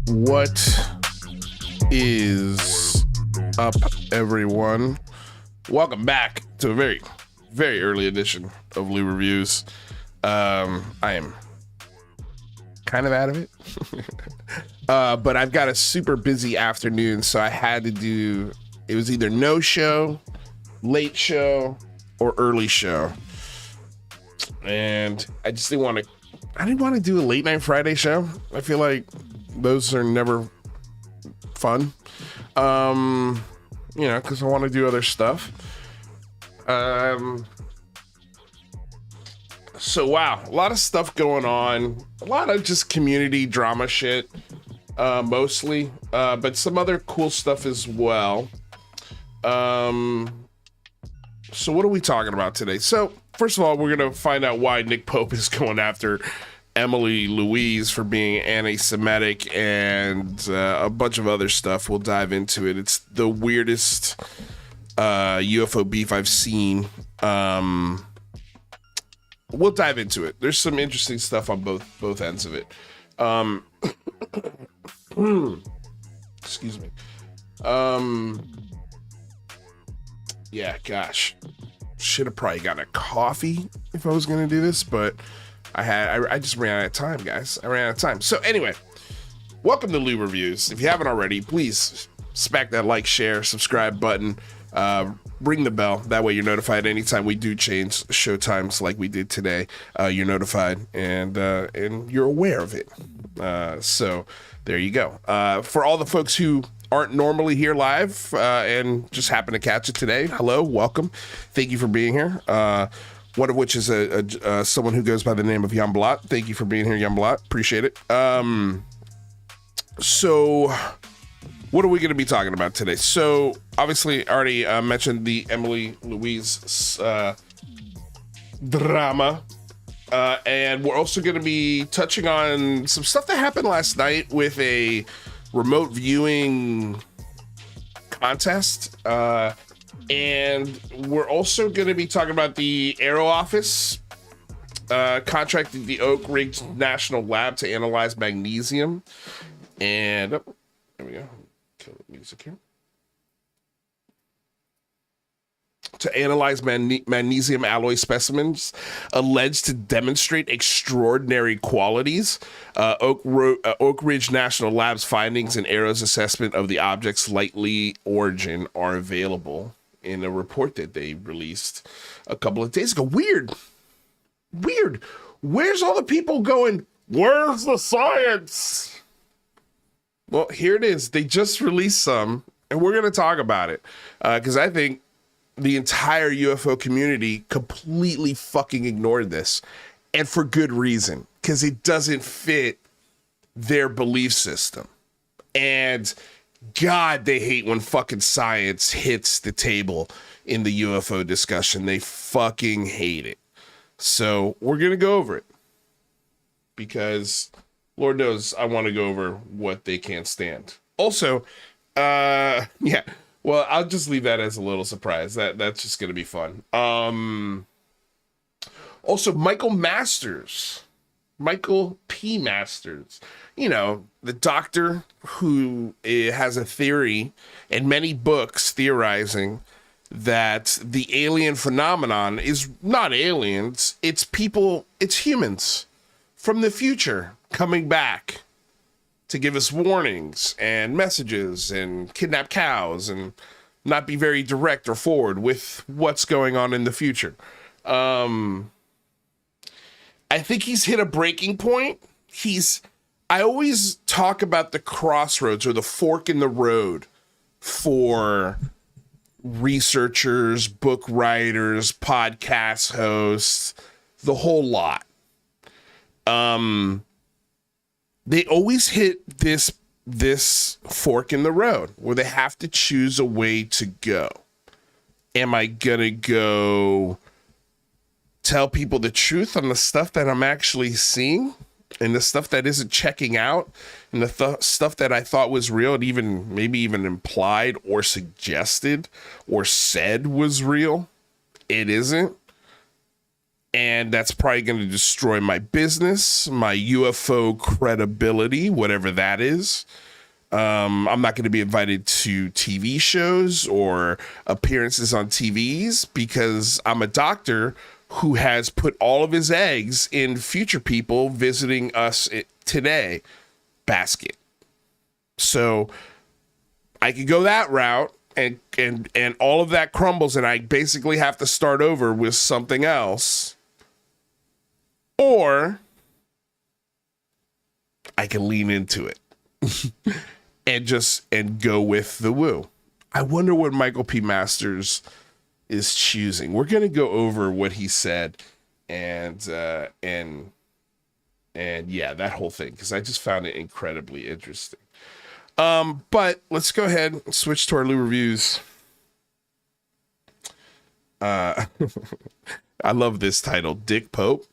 What is up, everyone? Welcome back to a very, very early edition of Lou Reviews. I am kind of out of it, but I've got a super busy afternoon, so I had to do, it was either no show, late show, or early show. And I just didn't want to do a late night Friday show. I feel like those are never fun. Because I want to do other stuff. So wow, a lot of stuff going on. A lot of just community drama shit, mostly. But some other cool stuff as well. So what are we talking about today? So first of all, we're going to find out why Nick Pope is going after Emily Louise for being anti-Semitic and a bunch of other stuff. We'll dive into it. It's the weirdest UFO beef I've seen. We'll dive into it. There's some interesting stuff on both ends of it. Excuse me. Yeah, gosh. Should have probably gotten a coffee if I was going to do this, but I just ran out of time, guys. I ran out of time. So anyway, welcome to Lou Reviews. If you haven't already, please smack that like, share, subscribe button. Ring the bell. That way you're notified anytime we do change show times like we did today. You're notified and you're aware of it. So there you go. For all the folks who aren't normally here live and just happen to catch it today, hello, welcome. Thank you for being here. One of which is someone who goes by the name of Jan Blot. Thank you for being here, Jan Blot. Appreciate it. So what are we going to be talking about today? So obviously I already mentioned the Emily Louise drama. And we're also going to be touching on some stuff that happened last night with a remote viewing contest. And we're also going to be talking about the Aero Office contracted the Oak Ridge National Lab to analyze magnesium. And there we go. Kill the music here. To analyze magnesium alloy specimens alleged to demonstrate extraordinary qualities. Oak Ridge National Lab's findings and Aero's assessment of the object's likely origin are available in a report that they released a couple of days ago. Weird. Where's all the people going, where's the science? Well, here it is. They just released some, and we're going to talk about it. Because I think the entire UFO community completely fucking ignored this. And for good reason. Because it doesn't fit their belief system. And God, they hate when fucking science hits the table in the UFO discussion. They fucking hate it. So we're going to go over it. Because Lord knows I want to go over what they can't stand. Also, yeah. Well, I'll just leave that as a little surprise. That's just going to be fun. Also, Michael P. Masters, the doctor who has a theory and many books theorizing that the alien phenomenon is not aliens. It's people, it's humans from the future coming back to give us warnings and messages and kidnap cows and not be very direct or forward with what's going on in the future. I think he's hit a breaking point. I always talk about the crossroads or the fork in the road for researchers, book writers, podcast hosts, the whole lot. They always hit this fork in the road where they have to choose a way to go. Am I gonna go tell people the truth on the stuff that I'm actually seeing and the stuff that isn't checking out and the stuff that I thought was real and maybe even implied or suggested or said was real? It isn't. And that's probably going to destroy my business, my UFO credibility, whatever that is. I'm not going to be invited to TV shows or appearances on TVs because I'm a doctor who has put all of his eggs in future people visiting us today basket. So I could go that route and all of that crumbles and I basically have to start over with something else. Or I can lean into it and go with the woo. I wonder what Michael P. Masters is choosing. We're going to go over what he said and yeah, that whole thing, because I just found it incredibly interesting. But let's go ahead and switch to our Lou reviews. I love this title, Dick Pope.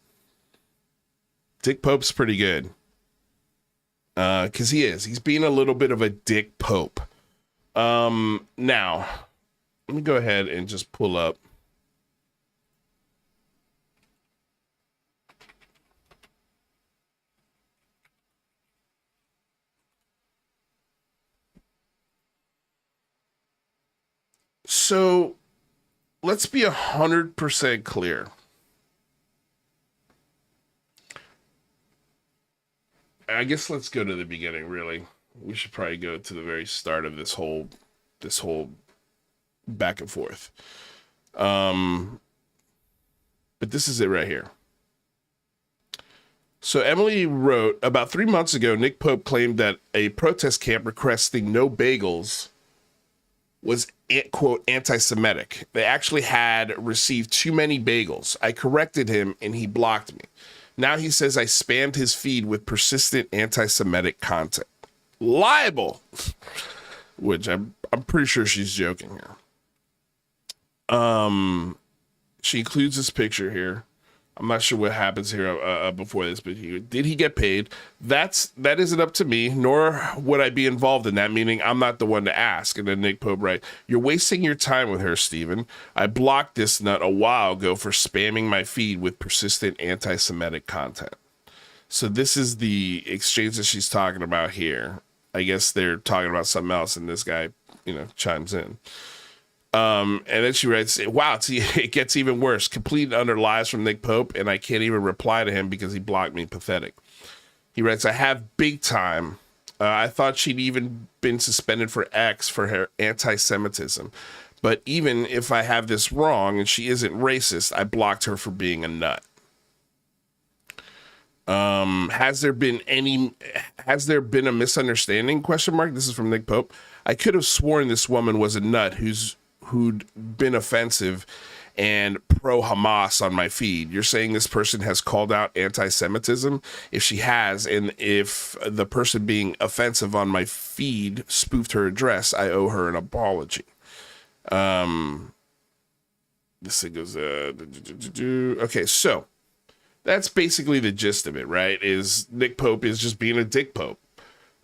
Dick Pope's pretty good. Because he's being a little bit of a Dick Pope. Now, let me go ahead and just pull up. So let's be 100% clear. I guess let's go to the beginning, really. We should probably go to the very start of this whole back and forth. But this is it right here. So Emily wrote, about 3 months ago, Nick Pope claimed that a protest camp requesting no bagels was, quote, anti-Semitic. They actually had received too many bagels. I corrected him and he blocked me. Now he says I spammed his feed with persistent anti-Semitic content. Liable. Which I'm pretty sure she's joking here. She includes this picture here. I'm not sure what happens here before this, but did he get paid? That isn't up to me, nor would I be involved in that, meaning I'm not the one to ask. And then Nick Pope writes, you're wasting your time with her, Stephen. I blocked this nut a while ago for spamming my feed with persistent anti-Semitic content. So this is the exchange that she's talking about here. I guess they're talking about something else, and this guy, chimes in. And then she writes, wow, it gets even worse. Complete and utter lies from Nick Pope, and I can't even reply to him because he blocked me. Pathetic. He writes, I have big time. I thought she'd even been suspended for X for her anti-Semitism. But even if I have this wrong and she isn't racist, I blocked her for being a nut. Has there been a misunderstanding? Question mark. This is from Nick Pope. I could have sworn this woman was a nut who'd been offensive and pro-Hamas on my feed. You're saying this person has called out anti-Semitism? If she has, and if the person being offensive on my feed spoofed her address, I owe her an apology. This thing goes, okay, so that's basically the gist of it, right? Is Nick Pope is just being a Dick Pope.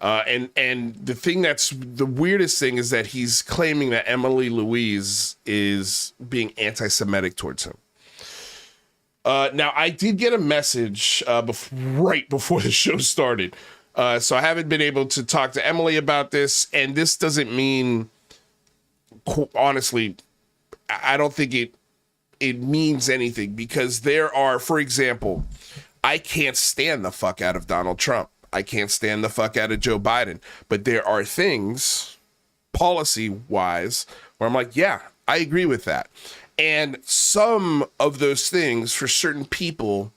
And the thing that's the weirdest thing is that he's claiming that Emily Louise is being anti-Semitic towards him. Now, I did get a message right before the show started. So I haven't been able to talk to Emily about this. And this doesn't mean, honestly, I don't think it means anything, because there are, for example, I can't stand the fuck out of Donald Trump. I can't stand the fuck out of Joe Biden. But there are things, policy-wise, where I'm like, yeah, I agree with that. And some of those things, for certain people,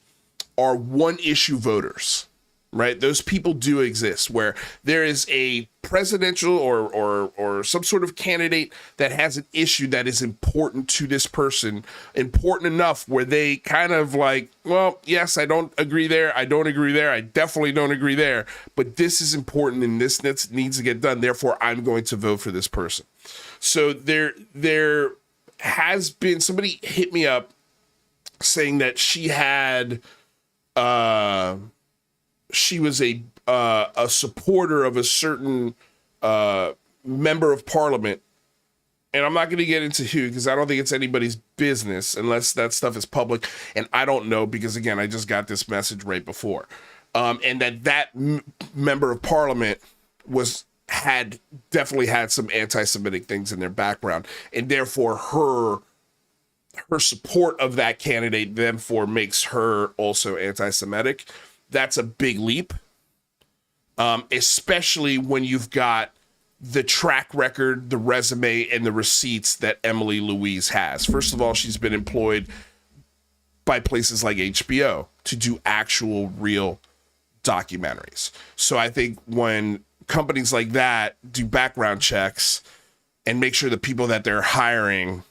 are one-issue voters, right? Those people do exist, where there is a presidential or some sort of candidate that has an issue that is important to this person, important enough where they kind of like, well, yes, I don't agree there, I don't agree there, I definitely don't agree there, but this is important and this needs to get done, therefore I'm going to vote for this person. So there has been, somebody hit me up saying that she was a supporter of a certain member of parliament and I'm not going to get into who because I don't think it's anybody's business unless that stuff is public. And I don't know because, again, I just got this message right before. And that member of parliament had definitely had some anti-Semitic things in their background. And therefore, her support of that candidate, therefore, makes her also anti-Semitic. That's a big leap, especially when you've got the track record, the resume, and the receipts that Emily Louise has. First of all, she's been employed by places like HBO to do actual real documentaries. So I think when companies like that do background checks and make sure the people that they're hiring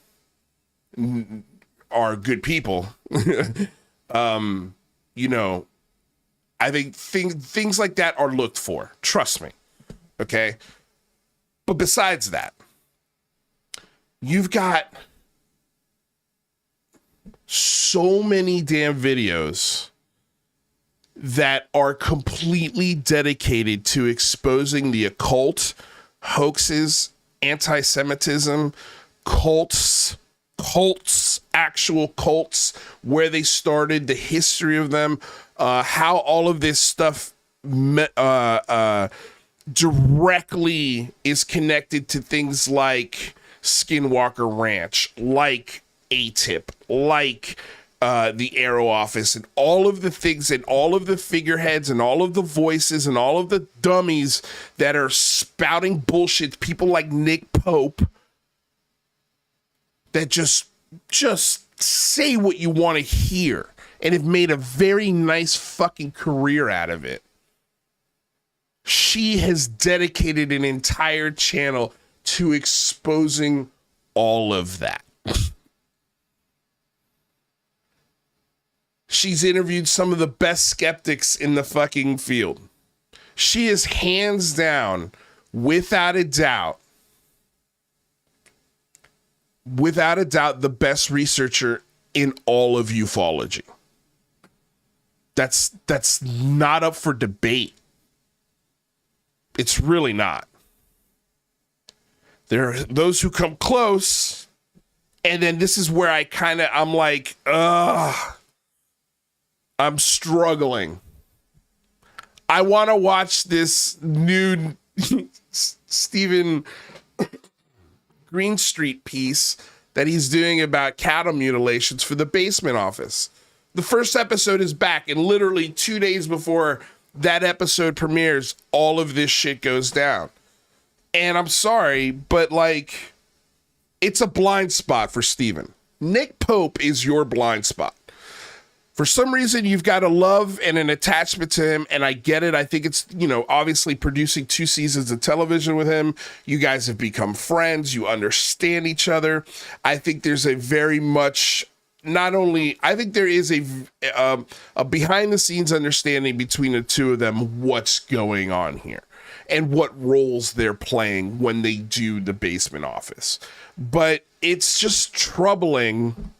are good people, you know, I think things like that are looked for. Trust me. Okay. But besides that, you've got so many damn videos that are completely dedicated to exposing the occult, hoaxes, anti-Semitism, cults, actual cults, where they started, the history of them, how all of this stuff directly is connected to things like Skinwalker Ranch, like ATIP, like the Arrow Office, and all of the things and all of the figureheads and all of the voices and all of the dummies that are spouting bullshit. People like Nick Pope that just say what you want to hear and have made a very nice fucking career out of it. She has dedicated an entire channel to exposing all of that. She's interviewed some of the best skeptics in the fucking field. She is hands down, without a doubt, the best researcher in all of ufology. That's not up for debate. It's really not. There are those who come close, and then this is where I'm like, ugh, I'm struggling. I want to watch this new Stephen Greenstreet piece that he's doing about cattle mutilations for the Basement Office. The first episode is back, and literally 2 days before that episode premieres, all of this shit goes down. And I'm sorry, but like, it's a blind spot for Steven. Nick Pope is your blind spot. For some reason, you've got a love and an attachment to him, and I get it. I think it's, obviously producing 2 seasons of television with him. You guys have become friends. You understand each other. I think there's a very much... I think there is a behind the scenes understanding between the two of them what's going on here and what roles they're playing when they do the Basement Office. But it's just troubling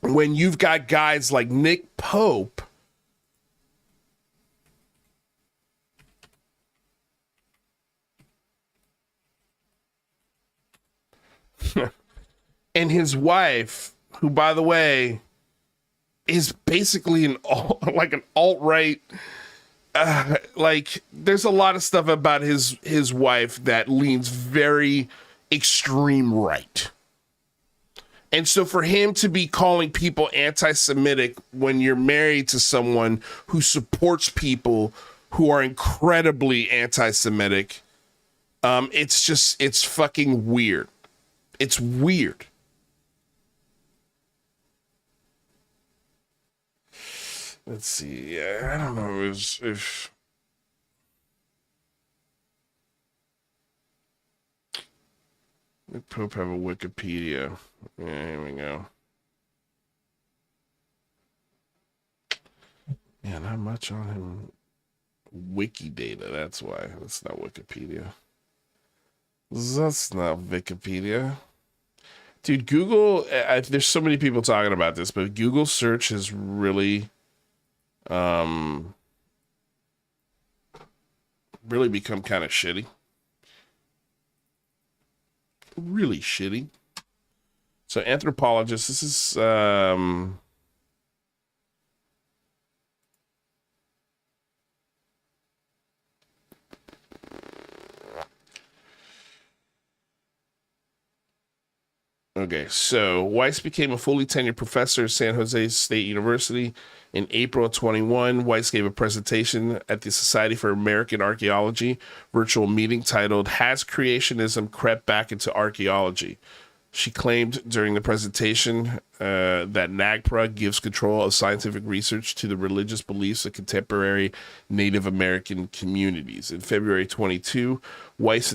when you've got guys like Nick Pope and his wife, who, by the way, is basically an alt-right. There's a lot of stuff about his wife that leans very extreme right. And so for him to be calling people anti-Semitic when you're married to someone who supports people who are incredibly anti-Semitic, it's fucking weird. It's weird. Let's see. I don't know if Pope have a Wikipedia. Yeah, here we go. Yeah, not much on him. Wikidata, that's why. That's not Wikipedia. That's not Wikipedia. Dude, Google, there's so many people talking about this, but Google search has really really become kind of shitty. really shitty. So anthropologist, this is okay, so Weiss became a fully tenured professor at San Jose State University in April of 21. Weiss gave a presentation at the Society for American Archaeology virtual meeting titled "Has Creationism Crept Back into Archaeology?" She claimed during the presentation that NAGPRA gives control of scientific research to the religious beliefs of contemporary Native American communities. In February 22, Weiss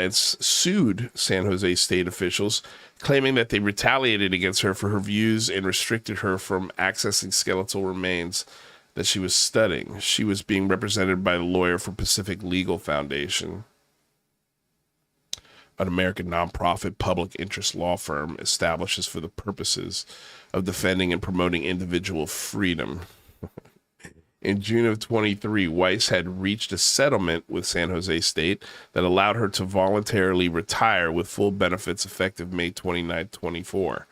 sued San Jose state officials, claiming that they retaliated against her for her views and restricted her from accessing skeletal remains that she was studying. She was being represented by the lawyer for Pacific Legal Foundation, an American nonprofit public interest law firm establishes for the purposes of defending and promoting individual freedom. In June of 23, Weiss had reached a settlement with San Jose State that allowed her to voluntarily retire with full benefits effective May 29, 24.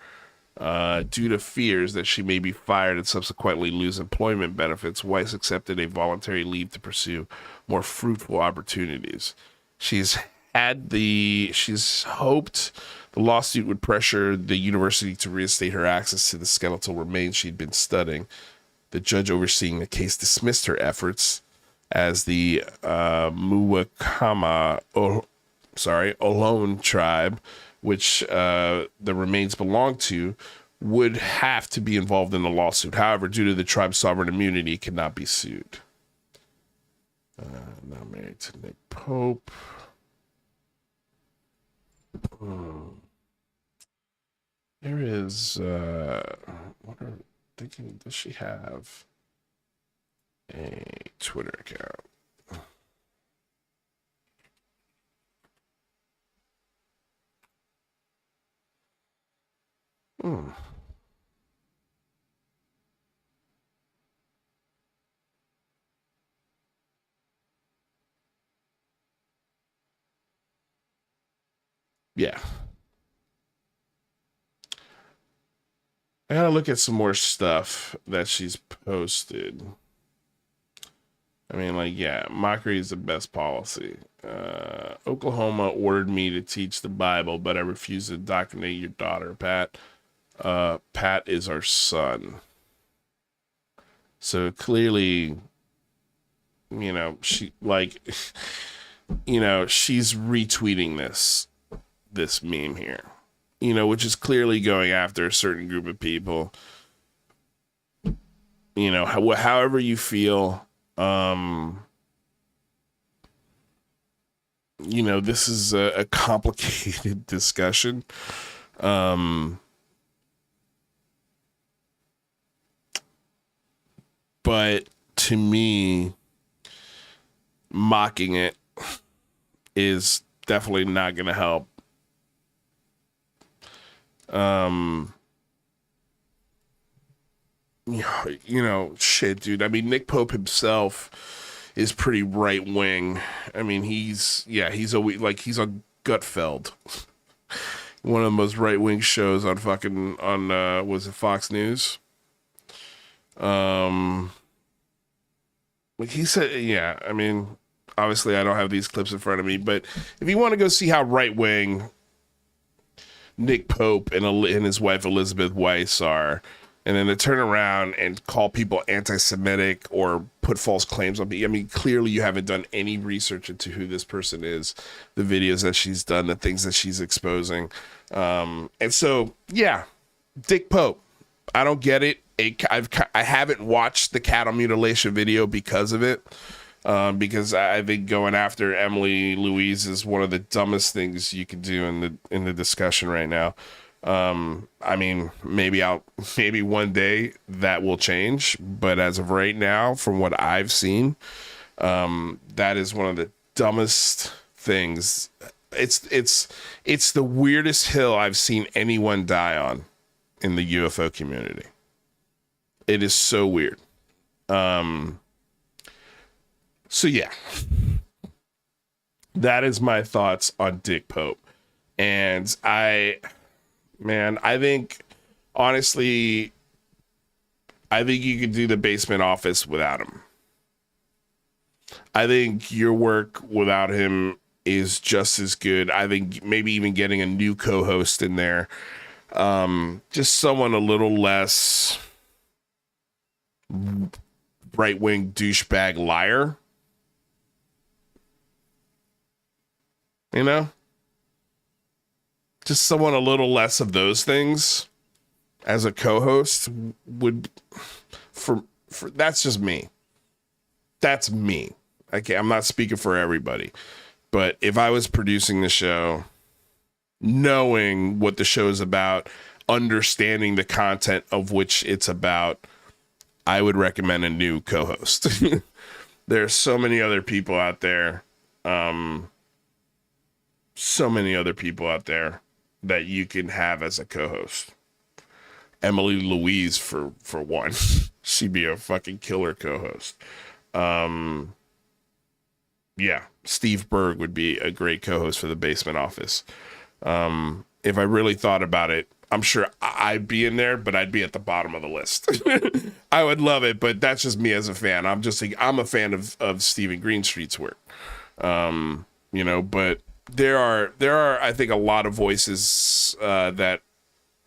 Due to fears that she may be fired and subsequently lose employment benefits, Weiss accepted a voluntary leave to pursue more fruitful opportunities. She's hoped the lawsuit would pressure the university to reinstate her access to the skeletal remains she'd been studying. The judge overseeing the case dismissed her efforts as the Ohlone tribe, which the remains belong to, would have to be involved in the lawsuit. However, due to the tribe's sovereign immunity, it could not be sued. Now married to Nick Pope. There is what are thinking, does she have a Twitter account? Yeah. I gotta look at some more stuff that she's posted. I mean, like, yeah, mockery is the best policy. Oklahoma ordered me to teach the Bible, but I refused to indoctrinate your daughter, Pat. Pat is our son. So clearly, you know, she like, you know, she's retweeting this meme here, you know, which is clearly going after a certain group of people. You know, however you feel, you know, this is a complicated discussion. But to me, mocking it is definitely not going to help. You know, shit, dude. I mean, Nick Pope himself is pretty right wing. I mean, he's always like, he's on Gutfeld, one of the most right wing shows on was it Fox News? Like he said, yeah. I mean, obviously, I don't have these clips in front of me, but if you want to go see how right wing Nick Pope and his wife Elizabeth Weiss are, and then to turn around and call people anti-Semitic or put false claims on people. I mean, clearly you haven't done any research into who this person is, the videos that she's done, the things that she's exposing. And so, yeah, Dick Pope, I don't get it. I haven't watched the cattle mutilation video because of it. Because I think going after Emily Louise is one of the dumbest things you can do in the discussion right now. I mean, maybe one day that will change, but as of right now, from what I've seen, that is one of the dumbest things. It's the weirdest hill I've seen anyone die on in the UFO community. It is so weird. So yeah, that is my thoughts on Dick Pope. And I think, honestly, I think you could do the basement office without him. I think your work without him is just as good. I think maybe even getting a new co-host in there, just someone a little less right-wing douchebag liar, you know, just someone a little less of those things as a co-host would, for that's just me. That's me. Okay, I'm not speaking for everybody, but if I was producing the show, knowing what the show is about, understanding the content of which it's about, I would recommend a new co-host. There's so many other people out there. So many other people out there that you can have as a co-host. Emily Louise for one. She'd be a fucking killer co-host. Yeah, Steve Berg would be a great co-host for the Basement Office. If I really thought about it, I'm sure I'd be in there, but I'd be at the bottom of the list. I would love it, but that's just me as a fan. I'm a fan of Stephen Greenstreet's work. You know, but there are I think a lot of voices that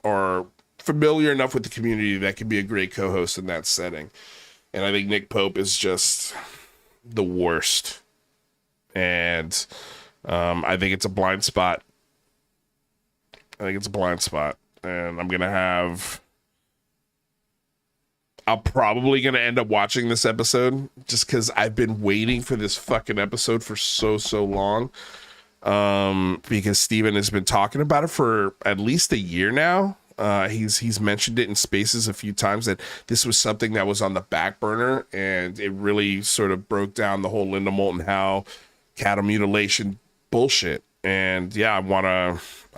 are familiar enough with the community that could be a great co-host in that setting. And I think Nick Pope is just the worst. And I think it's a blind spot. And I'm probably going to end up watching this episode just because I've been waiting for this fucking episode for so long. Because Steven has been talking about it for at least a year now. He's mentioned it in spaces a few times that this was something that was on the back burner, and it really sort of broke down the whole Linda Moulton Howe cattle mutilation bullshit. And yeah, I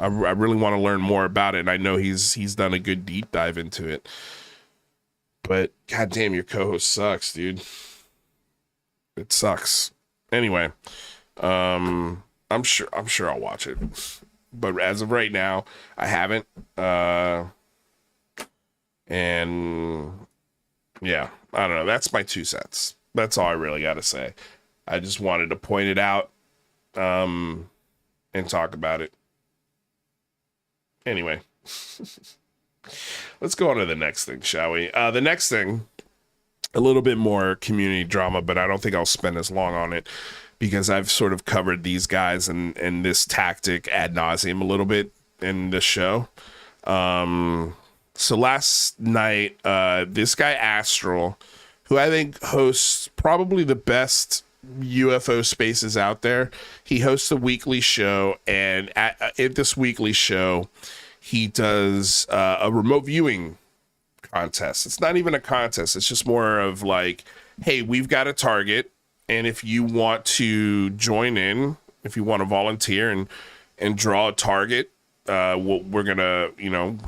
really want to learn more about it. And I know he's done a good deep dive into it, but goddamn, your co-host sucks, dude. It sucks. Anyway, I'm sure I'll watch it, but as of right now, I haven't. And yeah, I don't know. That's my 2 cents. That's all I really got to say. I just wanted to point it out, and talk about it. Anyway, let's go on to the next thing, shall we? The next thing, a little bit more community drama, but I don't think I'll spend as long on it because I've sort of covered these guys and this tactic ad nauseum a little bit in the show. So last night, this guy Astral, who I think hosts probably the best UFO spaces out there, he hosts a weekly show, and at this weekly show, he does a remote viewing contest. It's not even a contest. It's just more of like, hey, we've got a target, and if you want to join in, if you want to volunteer and draw a target, we're gonna,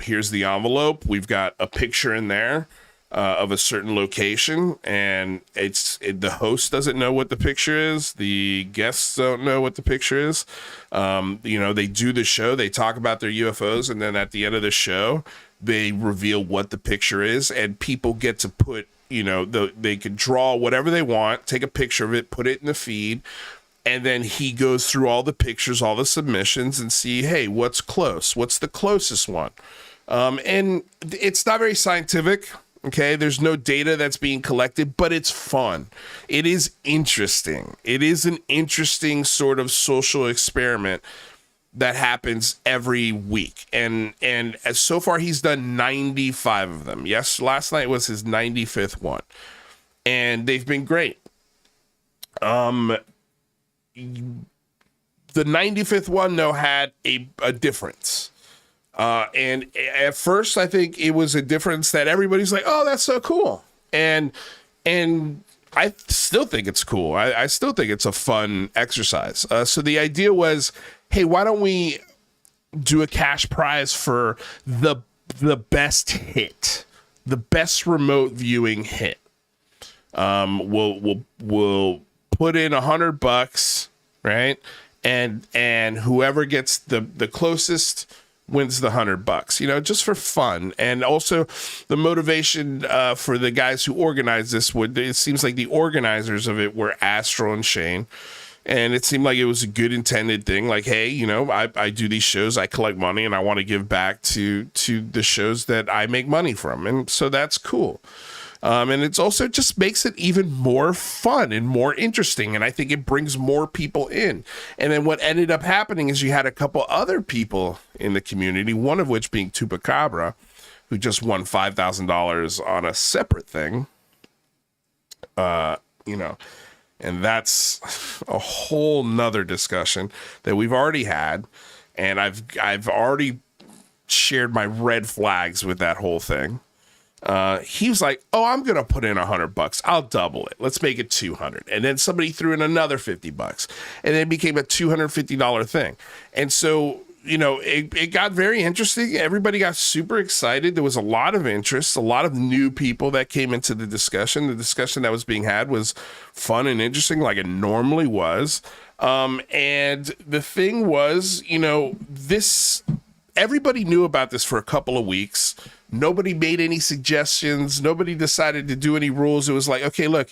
here's the envelope. We've got a picture in there of a certain location, and the host doesn't know what the picture is. The guests don't know what the picture is. They do the show, they talk about their UFOs, and then at the end of the show, they reveal what the picture is, and people get to put, they can draw whatever they want, take a picture of it, put it in the feed, and then he goes through all the pictures, all the submissions, and see, hey, what's close? What's the closest one? And it's not very scientific. Okay, there's no data that's being collected, but it's fun. It is interesting. It is an interesting sort of social experiment that happens every week. And as so far, he's done 95 of them. Yes, last night was his 95th one. And they've been great. The 95th one, though, had a difference. And at first, I think it was a difference that everybody's like, oh, that's so cool. And I still think it's cool. I still think it's a fun exercise. So the idea was, hey, why don't we do a cash prize for the best hit, the best remote viewing hit? We'll put in $100, right? and whoever gets the closest wins the $100, you know, just for fun. And also the motivation for the guys who organized this it seems like the organizers of it were Astral and Shane. And it seemed like it was a good intended thing. Like, hey, you know, I do these shows, I collect money, and I want to give back to the shows that I make money from. And so that's cool. And it's also just makes it even more fun and more interesting. And I think it brings more people in. And then what ended up happening is you had a couple other people in the community, one of which being Tupacabra, who just won $5,000 on a separate thing. You know, and that's a whole nother discussion that we've already had. And I've already shared my red flags with that whole thing. He was like, oh, I'm going to put in $100. I'll double it. Let's make it 200. And then somebody threw in another $50 and then it became a $250 thing. And so, you know, it got very interesting. Everybody got super excited. There was a lot of interest, a lot of new people that came into the discussion. The discussion that was being had was fun and interesting, like it normally was. And the thing was, you know, everybody knew about this for a couple of weeks. Nobody made any suggestions. Nobody decided to do any rules. It was like, okay, look,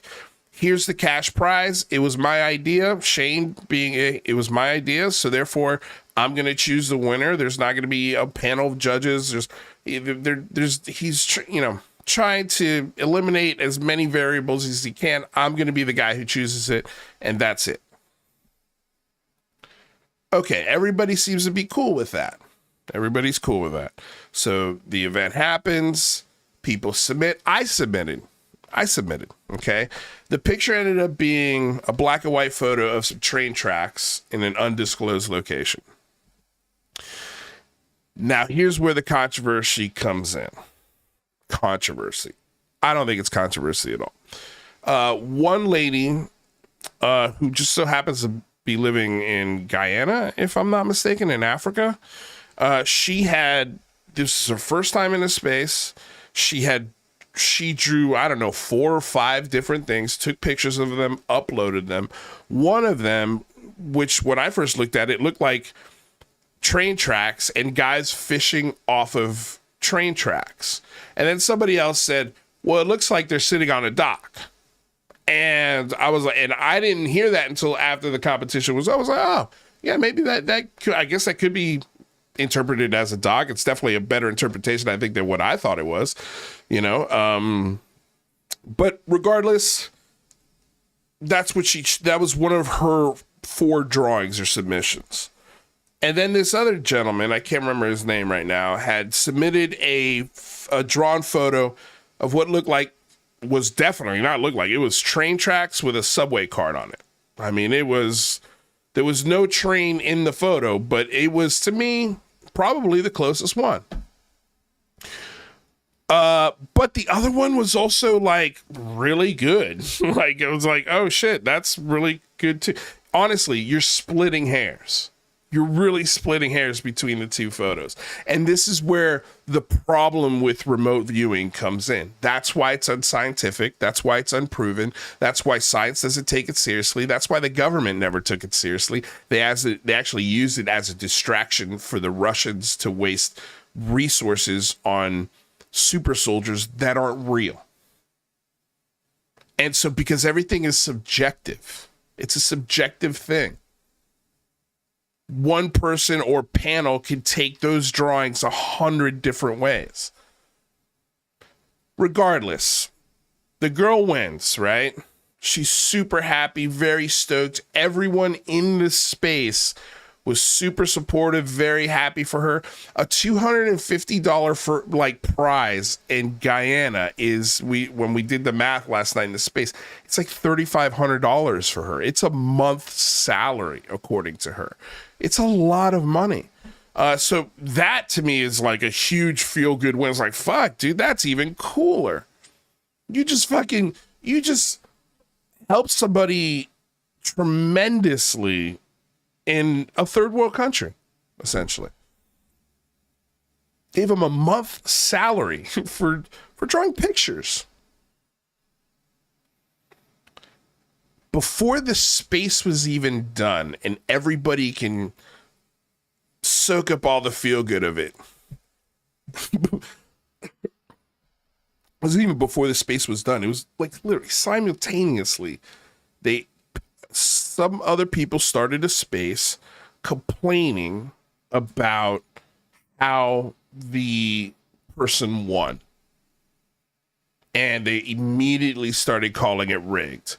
here's the cash prize. It was my idea. Shane it was my idea. So therefore, I'm going to choose the winner. There's not going to be a panel of judges. He's you know, trying to eliminate as many variables as he can. I'm going to be the guy who chooses it, and that's it. Okay, everybody seems to be cool with that. Everybody's cool with that. So the event happens, people submit. I submitted. Okay. The picture ended up being a black and white photo of some train tracks in an undisclosed location. Now, here's where the controversy comes in. Controversy. I don't think it's controversy at all. One lady who just so happens to be living in Guyana, if I'm not mistaken, in Africa. This is her first time in this space. She drew, I don't know, 4 or 5 different things, took pictures of them, uploaded them. One of them, which when I first looked at it, looked like train tracks and guys fishing off of train tracks. And then somebody else said, well, it looks like they're sitting on a dock. And I was like, and I didn't hear that until after the competition was over. I was like, oh, yeah, maybe I guess that could be interpreted as a dock. It's definitely a better interpretation, I think, than what I thought it was, you know. But regardless, that was one of her 4 drawings or submissions. And then this other gentleman, I can't remember his name right now, had submitted a drawn photo of what looked like, was definitely not looked like, it was train tracks with a subway card on it. I mean, there was no train in the photo, but it was, to me, probably the closest one. But the other one was also like really good. Like, it was like, oh shit, that's really good too. Honestly, you're splitting hairs. You're really splitting hairs between the 2 photos. And this is where the problem with remote viewing comes in. That's why it's unscientific. That's why it's unproven. That's why science doesn't take it seriously. That's why the government never took it seriously. They actually used it as a distraction for the Russians to waste resources on super soldiers that aren't real. And so because everything is subjective, it's a subjective thing. One person or panel can take those drawings 100 different ways. Regardless, the girl wins, right? She's super happy, very stoked. Everyone in this space was super supportive, very happy for her. A $250 for prize in Guyana is, when we did the math last night in the space, it's like $3,500 for her. It's a month's salary, according to her. It's a lot of money. So that to me is like a huge feel good win. It's like, fuck, dude, that's even cooler. You just helped somebody tremendously in a third world country, essentially. Gave him a month salary for drawing pictures. before the space was even done and everybody can soak up all the feel good of it. It was even before the space was done. It was like literally simultaneously. Some other people started a space complaining about how the person won. And they immediately started calling it rigged.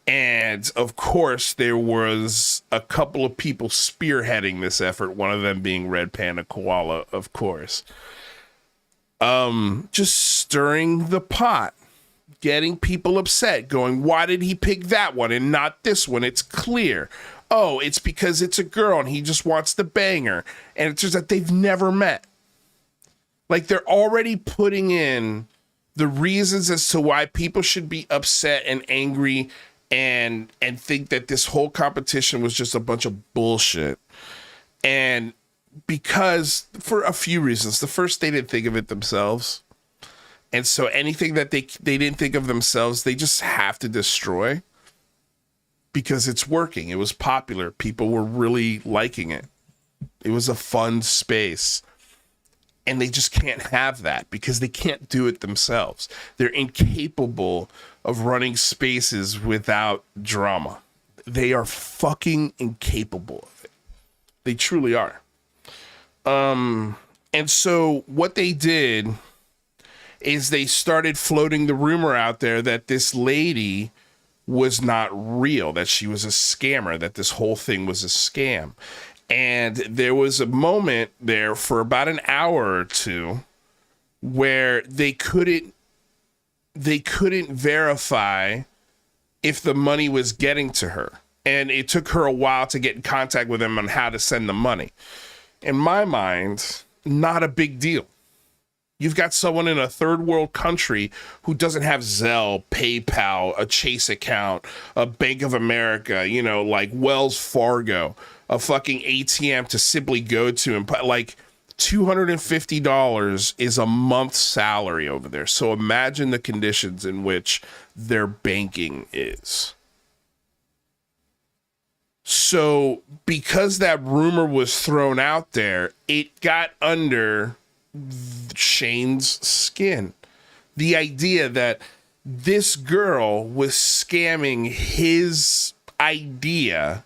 And of course, there was a couple of people spearheading this effort, one of them being Red Panda Koala, of course. Just stirring the pot, getting people upset, going, why did he pick that one and not this one? It's clear. Oh, it's because it's a girl and he just wants to bang her. And it's just that they've never met. Like, they're already putting in the reasons as to why people should be upset and angry and think that this whole competition was just a bunch of bullshit. And because, for a few reasons. The first, they didn't think of it themselves. And so anything that they didn't think of themselves, they just have to destroy. Because it's working. It was popular. People were really liking it. It was a fun space. And they just can't have that because they can't do it themselves. They're incapable of running spaces without drama. They are fucking incapable of it. They truly are. And so what they did is they started floating the rumor out there that this lady was not real, that she was a scammer, that this whole thing was a scam. And there was a moment there for about an hour or two where they couldn't verify if the money was getting to her. And it took her a while to get in contact with them on how to send the money. In my mind, not a big deal. You've got someone in a third world country who doesn't have Zelle, PayPal, a Chase account, a Bank of America, like Wells Fargo, a fucking ATM to simply go to and put, like, $250 is a month's salary over there. So imagine the conditions in which their banking is. So because that rumor was thrown out there, it got under Shane's skin. The idea that this girl was scamming his idea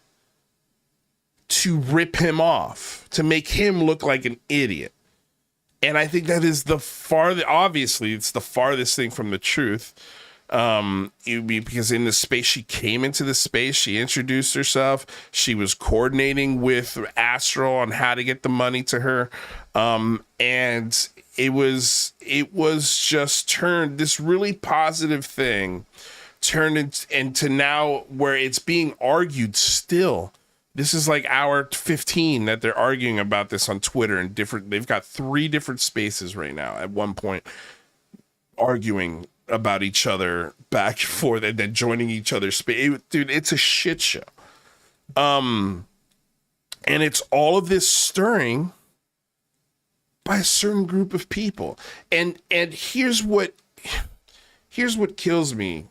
to rip him off, to make him look like an idiot. And I think that is obviously it's the farthest thing from the truth. Because in the space, she came into the space, she introduced herself, she was coordinating with Astral on how to get the money to her. And it was just turned, this really positive thing turned into now where it's being argued still. This is like hour 15 that they're arguing about this on Twitter and they've got 3 different spaces right now at one point arguing about each other back and forth and then joining each other's space. Dude, it's a shit show. And it's all of this stirring by a certain group of people. And here's what kills me,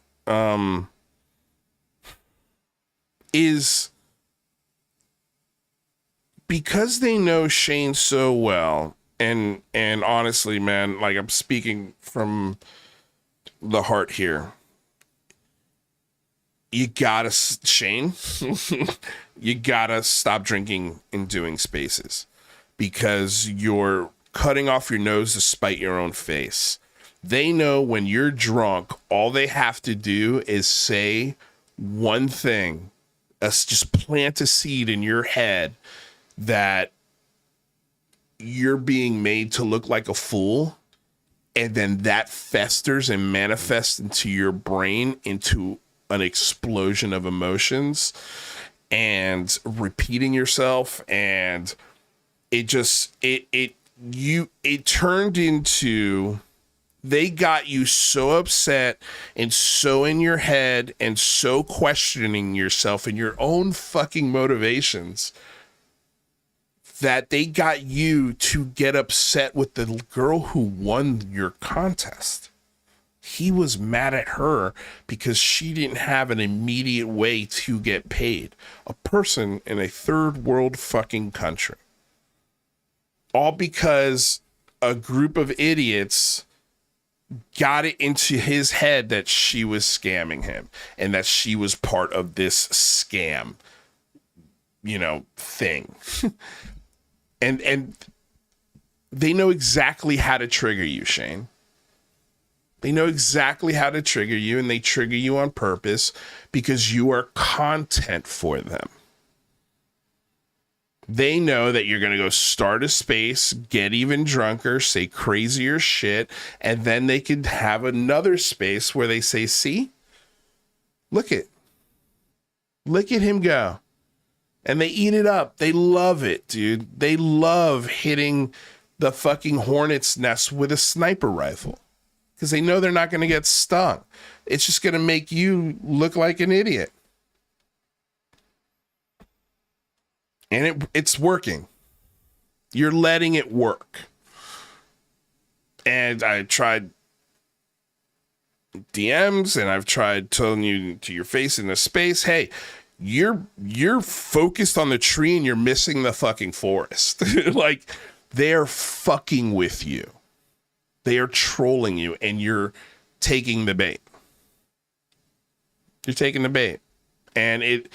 is because they know Shane so well, and honestly, man, like, I'm speaking from the heart here. Shane, you gotta stop drinking and doing spaces because you're cutting off your nose to spite your own face. They know when you're drunk, all they have to do is say one thing, just plant a seed in your head that you're being made to look like a fool, and then that festers and manifests into your brain into an explosion of emotions and repeating yourself, and it turned into, they got you so upset and so in your head and so questioning yourself and your own fucking motivations that they got you to get upset with the girl who won your contest. He was mad at her because she didn't have an immediate way to get paid. A person in a third world fucking country. All because a group of idiots got it into his head that she was scamming him and that she was part of this scam, thing. and they know exactly how to trigger you, Shane. They know exactly how to trigger you, and they trigger you on purpose because you are content for them. They know that you're going to go start a space, get even drunker, say crazier shit, and then they could have another space where they say, see, look at him go. And they eat it up. They love it, dude. They love hitting the fucking hornet's nest with a sniper rifle because they know they're not going to get stung. It's just going to make you look like an idiot. And it's working. You're letting it work. And I tried DMs, and I've tried telling you to your face in the space, hey, you're focused on the tree and you're missing the fucking forest. Like, they're fucking with you. They are trolling you, and you're taking the bait. You're taking the bait. And it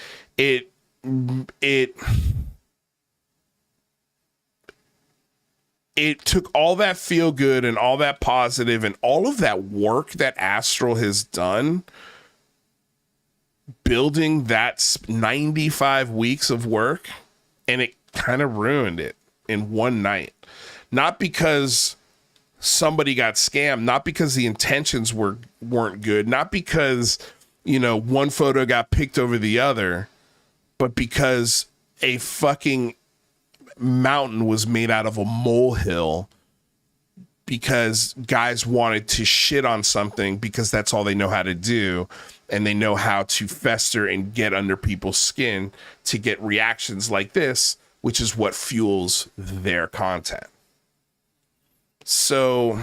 took all that feel good and all that positive and all of that work that Astral has done building that 95 weeks of work, and it kind of ruined it in one night. Not because somebody got scammed, not because the intentions weren't good, not because, one photo got picked over the other, but because a fucking mountain was made out of a molehill because guys wanted to shit on something because that's all they know how to do, and they know how to fester and get under people's skin to get reactions like this, which is what fuels their content. So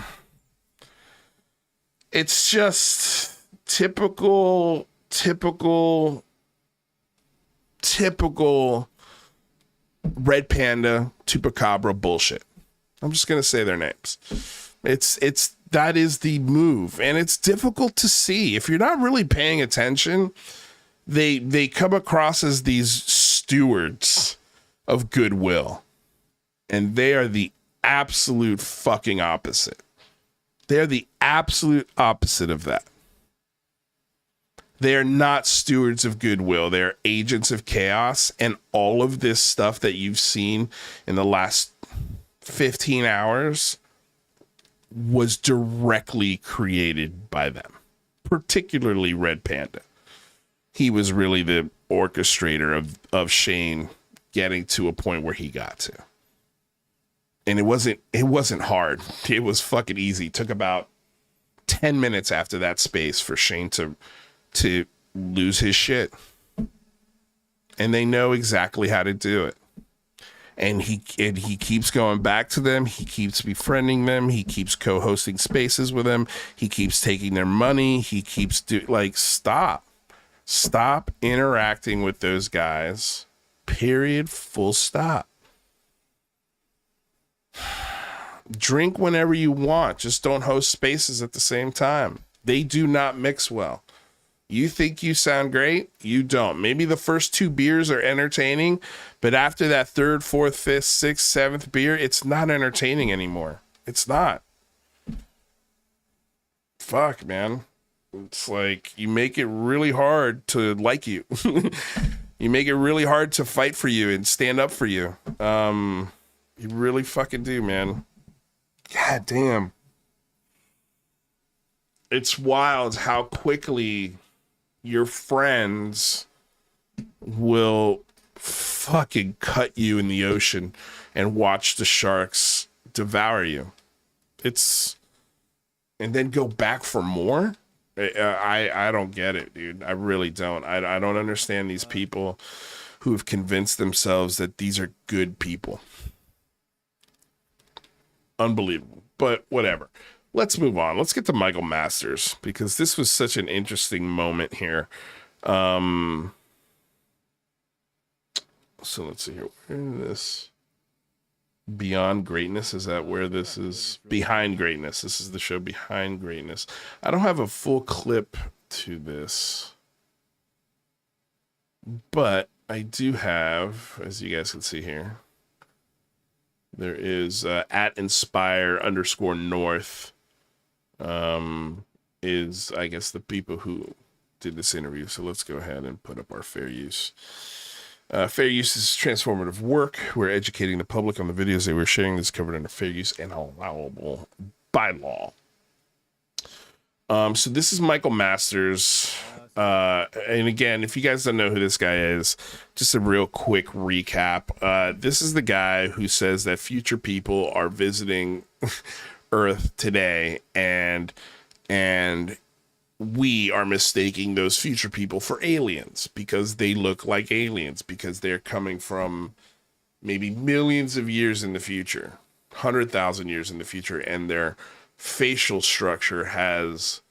it's just typical Red Panda, Chupacabra bullshit. I'm just going to say their names. That is the move. And it's difficult to see. If you're not really paying attention, they come across as these stewards of goodwill. And they are the absolute fucking opposite. They're the absolute opposite of that. They are not stewards of goodwill. They're agents of chaos. And all of this stuff that you've seen in the last 15 hours was directly created by them, particularly Red Panda. He was really the orchestrator of Shane getting to a point where he got to. And it wasn't hard. It was fucking easy. It took about 10 minutes after that space for Shane to lose his shit. And they know exactly how to do it. And he keeps going back to them. He keeps befriending them. He keeps co-hosting spaces with them. He keeps taking their money. He keeps stop interacting with those guys. Period. Full stop. Drink whenever you want. Just don't host spaces at the same time. They do not mix well. You think you sound great? You don't. Maybe the first 2 beers are entertaining, but after that 3rd, 4th, 5th, 6th, 7th beer, it's not entertaining anymore. It's not. Fuck, man. It's like you make it really hard to like you. You make it really hard to fight for you and stand up for you. You really fucking do, man. God damn. It's wild how quickly your friends will fucking cut you in the ocean and watch the sharks devour you. And then go back for more? I don't get it, dude. I really don't. I don't understand these people who have convinced themselves that these are good people. Unbelievable. But whatever. let's move on. Let's get to Michael Masters, because this was such an interesting moment here. So let's see here. Where is this? Beyond Greatness, is that where this is? Behind Greatness. This is the show Behind Greatness. I don't have a full clip to this, but I do have, as you guys can see here, there is at inspire_north is, I guess, the people who did this interview. So let's go ahead and put up our fair use. Fair use is transformative work. We're educating the public on the videos they were sharing that's covered under fair use and allowable by law. So this is Michael Masters. And again, if you guys don't know who this guy is, just a real quick recap. This is the guy who says that future people are visiting Earth today, and we are mistaking those future people for aliens because they look like aliens, because they're coming from maybe millions of years in the future, 100,000 years in the future, and their facial structure has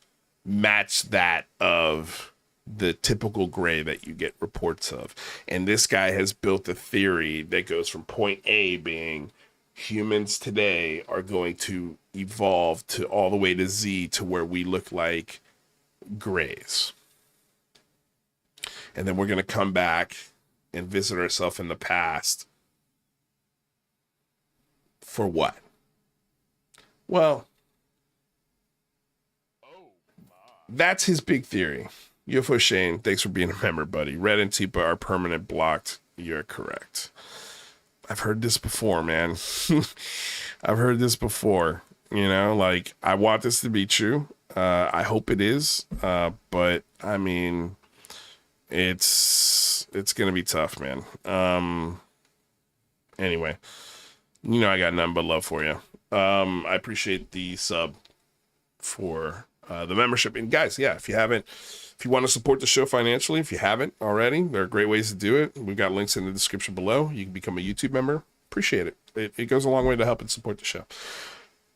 matched that of the typical gray that you get reports of. And this guy has built a theory that goes from point A being humans today are going to evolve to all the way to Z, to where we look like grays, and then we're going to come back and visit ourselves in the past for what? Well, that's his big theory. UFO Shane, thanks for being a member, buddy. Red and Tipa are permanent blocked. You're correct. I've heard this before, man. I've heard this before. You know, like, I want this to be true. I hope it is, but I mean, it's gonna be tough, man. Anyway, you know, I got nothing but love for you. I appreciate the sub for the membership, and guys, yeah, if you want to support the show financially, if you haven't already, there are great ways to do it. We've got links in the description below. You can become a YouTube member. Appreciate it. It goes a long way to help and support the show.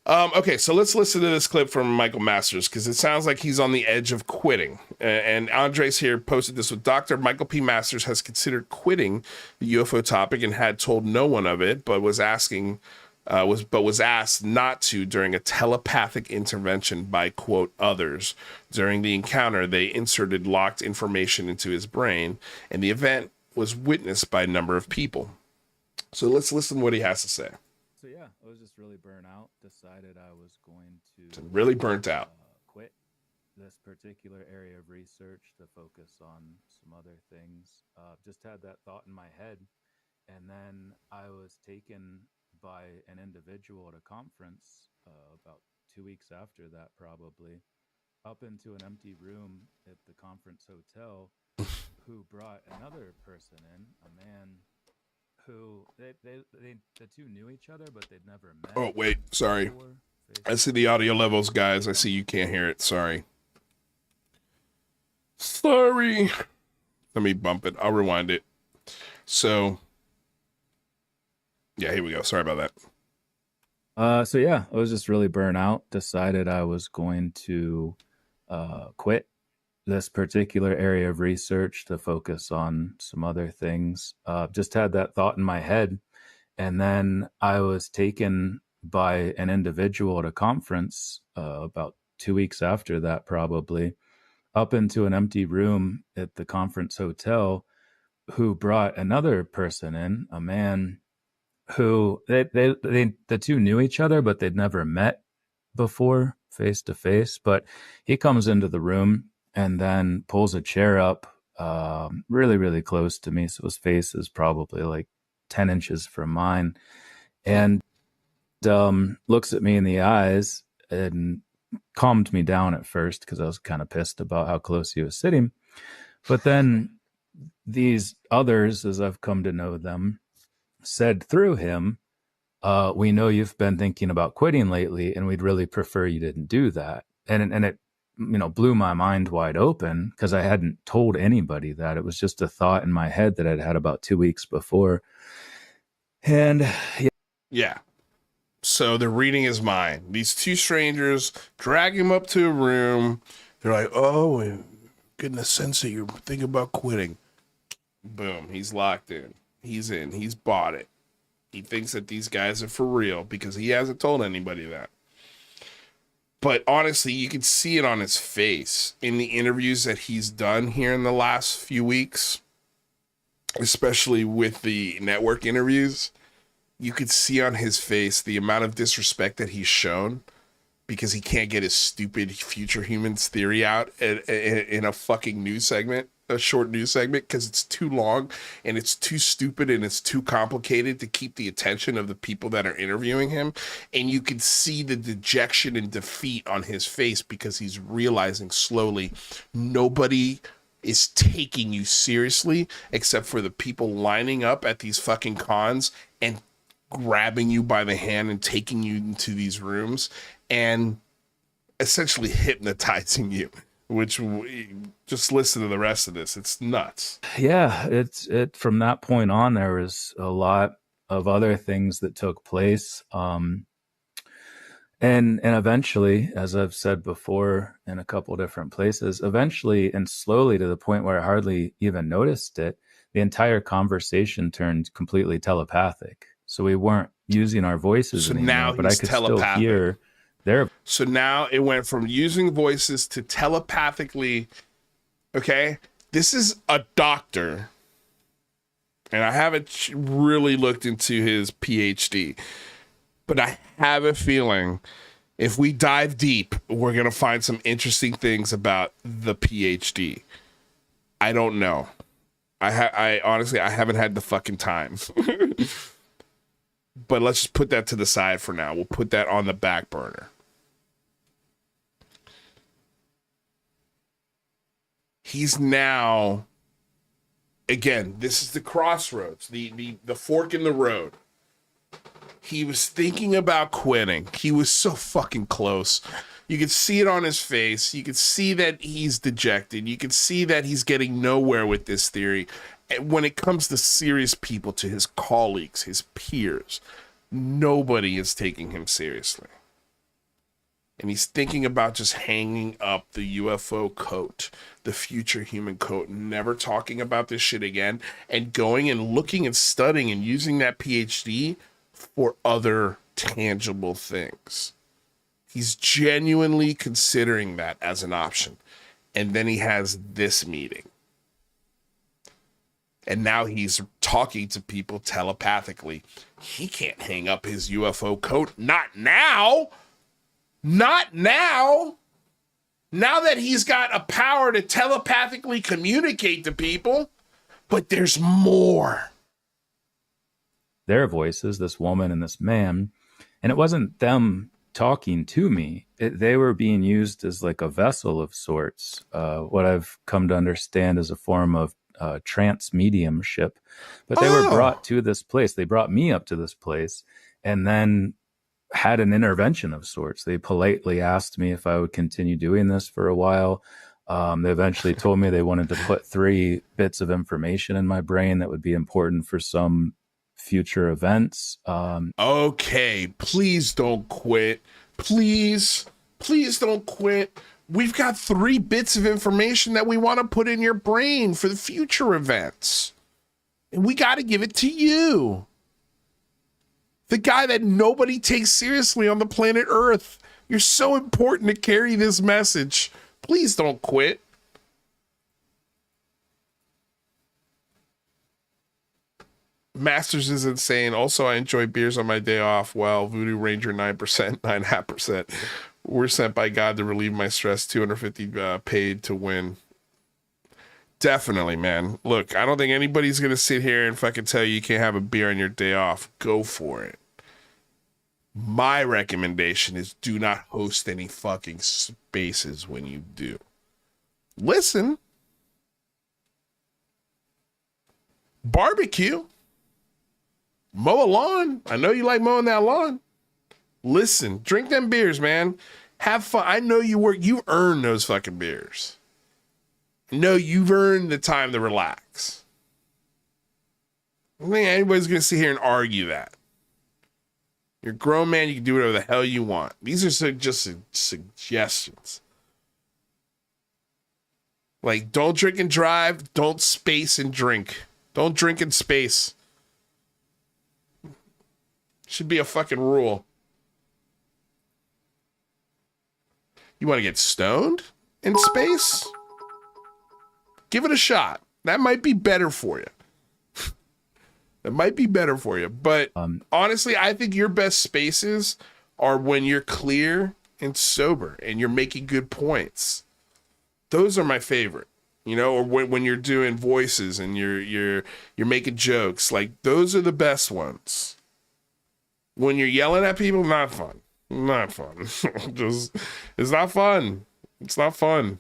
Okay, so let's listen to this clip from Michael Masters, because it sounds like he's on the edge of quitting. And Andres here posted this with Dr. Michael P. Masters has considered quitting the UFO topic and had told no one of it, but was asked not to during a telepathic intervention by, quote, others. During the encounter, they inserted locked information into his brain, and the event was witnessed by a number of people. So let's listen to what he has to say. So yeah, I was just really burnt out. Decided I was going to really burnt out. Quit this particular area of research to focus on some other things. Just had that thought in my head, and then I was taken by an individual at a conference about 2 weeks after that, probably, up into an empty room at the conference hotel, who brought another person in, a man who the two knew each other, but they'd never met. Oh, wait, sorry. I see the audio levels, guys. I see you can't hear it. Sorry. Let me bump it. I'll rewind it. So, yeah, here we go. Sorry about that. So yeah, I was just really burnt out. Decided I was going to quit this particular area of research to focus on some other things. Just had that thought in my head, and then I was taken by an individual at a conference about 2 weeks after that, probably, up into an empty room at the conference hotel, who brought another person in, a man who the two knew each other, but they'd never met before face to face. But he comes into the room and then pulls a chair up really, really close to me. So his face is probably like 10 inches from mine, and looks at me in the eyes and calmed me down at first, because I was kind of pissed about how close he was sitting. But then these others, as I've come to know them, said through him, we know you've been thinking about quitting lately, and we'd really prefer you didn't do that. And it, you know, blew my mind wide open, because I hadn't told anybody that. It was just a thought in my head that I'd had about 2 weeks before. And yeah. So they're reading his mind. These two strangers drag him up to a room. They're like, oh, we're getting a sense that you're thinking about quitting. Boom, he's locked in. He's in. He's bought it. He thinks that these guys are for real because he hasn't told anybody that. But honestly, you can see it on his face in the interviews that he's done here in the last few weeks, especially with the network interviews. You could see on his face the amount of disrespect that he's shown because he can't get his stupid future humans theory out in a fucking news segment, a short news segment, because it's too long and it's too stupid and it's too complicated to keep the attention of the people that are interviewing him. And you can see the dejection and defeat on his face because he's realizing slowly nobody is taking you seriously except for the people lining up at these fucking cons and grabbing you by the hand and taking you into these rooms and essentially hypnotizing you, which just listen to the rest of this. It's nuts. Yeah, it from that point on, there was a lot of other things that took place. And eventually, as I've said before in a couple different places, eventually and slowly to the point where I hardly even noticed it, the entire conversation turned completely telepathic. So we weren't using our voices anymore, now but I could still hear their. So now it went from using voices to telepathically. Okay, this is a doctor, and I haven't really looked into his PhD, but I have a feeling if we dive deep, we're going to find some interesting things about the PhD. I don't know. I honestly, I haven't had the fucking time. But let's just put that to the side for now. We'll put that on the back burner. He's now, again, this is the crossroads, the fork in the road. He was thinking about quitting. He was so fucking close. You could see it on his face. You could see that he's dejected. You could see that he's getting nowhere with this theory. And when it comes to serious people, to his colleagues, his peers, nobody is taking him seriously. And he's thinking about just hanging up the UFO coat, the future human coat, never talking about this shit again, and going and looking and studying and using that PhD for other tangible things. He's genuinely considering that as an option. And then he has this meeting. And now he's talking to people telepathically. He can't hang up his UFO coat. Not now. Not now. Now that he's got a power to telepathically communicate to people. But there's more. Their voices, this woman and this man. And it wasn't them talking to me. They were being used as like a vessel of sorts. What I've come to understand is a form of trance mediumship. But they were brought to this place. They brought me up to this place and then had an intervention of sorts. They politely asked me if I would continue doing this for a while. They eventually told me they wanted to put 3 bits of information in my brain that would be important for some future events. Okay, please don't quit. Please don't quit. We've got 3 bits of information that we want to put in your brain for the future events. And we got to give it to you. The guy that nobody takes seriously on the planet Earth. You're so important to carry this message. Please don't quit. Masters is insane. Also, I enjoy beers on my day off. Well, Voodoo Ranger 9%, 9.5%. We're sent by God to relieve my stress. 250 paid to win. Definitely, man. Look, I don't think anybody's going to sit here and fucking tell you can't have a beer on your day off. Go for it. My recommendation is do not host any fucking spaces when you do. Listen. Barbecue. Mow a lawn. I know you like mowing that lawn. Listen, drink them beers, man. Have fun. I know you work. You earned those fucking beers. No, you've earned the time to relax. I don't think anybody's going to sit here and argue that. You're a grown man. You can do whatever the hell you want. These are just suggestions. Like, don't drink and drive. Don't space and drink. Don't drink in space. Should be a fucking rule. You want to get stoned in space? Give it a shot. That might be better for you. That might be better for you. But honestly, I think your best spaces are when you're clear and sober and you're making good points. Those are my favorite. You know, or when you're doing voices and you're making jokes. Like, those are the best ones. When you're yelling at people, not fun. Not fun. It's not fun. It's not fun.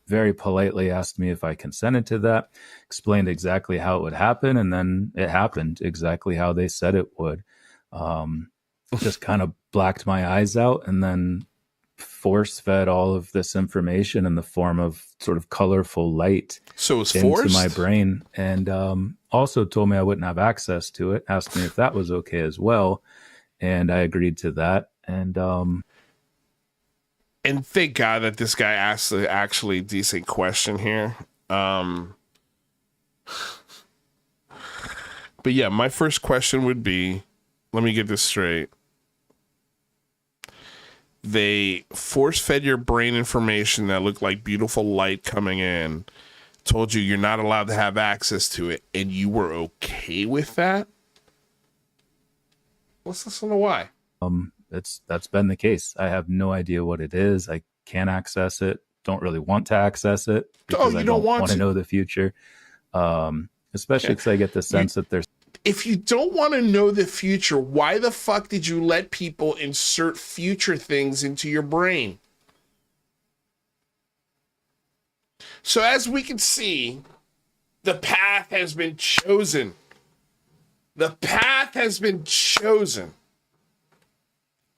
Very politely asked me if I consented to that, explained exactly how it would happen, and then it happened exactly how they said it would. Just kind of blacked my eyes out and then force fed all of this information in the form of sort of colorful light so it's into forced? my brain, and also told me I wouldn't have access to it, asked me if that was okay as well, and I agreed to that. And thank God that this guy asked the actually decent question here. But yeah, my first question would be, let me get this straight. They force-fed your brain information that looked like beautiful light coming in, told you you're not allowed to have access to it, and you were okay with that? Let's listen to why. That's been the case. I have no idea what it is. I can't access it. Don't really want to access it because I don't want to know the future. Especially because I get the sense that there's. If you don't want to know the future, why the fuck did you let people insert future things into your brain? So as we can see, the path has been chosen. The path has been chosen.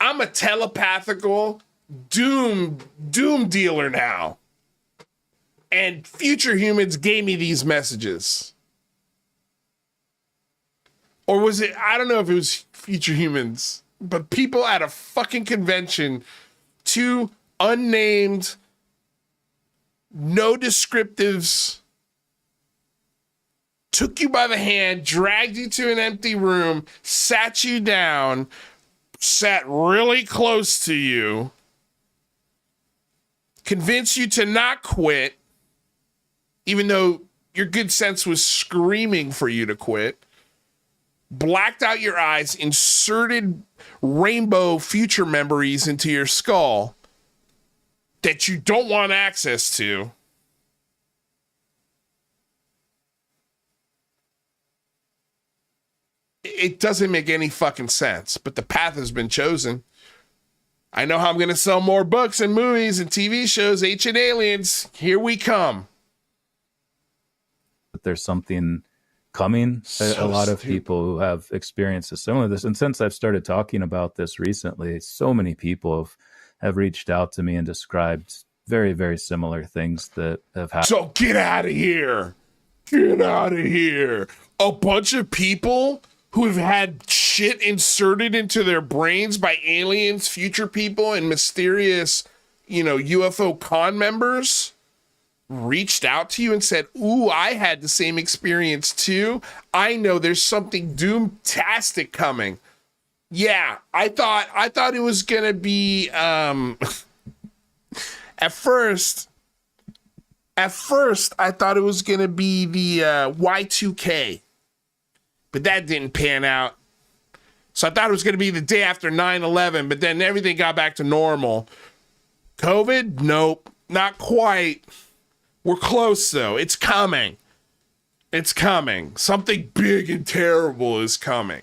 I'm a telepathical doom dealer now. And future humans gave me these messages. Or was it, I don't know if it was future humans, but people at a fucking convention, two unnamed, no descriptives, took you by the hand, dragged you to an empty room, sat you down, sat really close to you, convinced you to not quit, even though your good sense was screaming for you to quit, blacked out your eyes, inserted rainbow future memories into your skull that you don't want access to. It doesn't make any fucking sense, but the path has been chosen. I know how I'm going to sell more books and movies and TV shows. Ancient Aliens, here we come. But there's something coming. A lot of people who have experiences similar to this. And since I've started talking about this recently, so many people have reached out to me and described very, very similar things that have happened. So get out of here. Get out of here. A bunch of people who have had shit inserted into their brains by aliens, future people, and mysterious, UFO con members reached out to you and said, ooh, I had the same experience too. I know there's something doom-tastic coming. Yeah, I thought it was gonna be at first I thought it was gonna be the Y2K, but that didn't pan out. So I thought it was gonna be the day after 9/11, but then everything got back to normal. COVID? Nope, not quite. We're close, though. It's coming. It's coming. Something big and terrible is coming.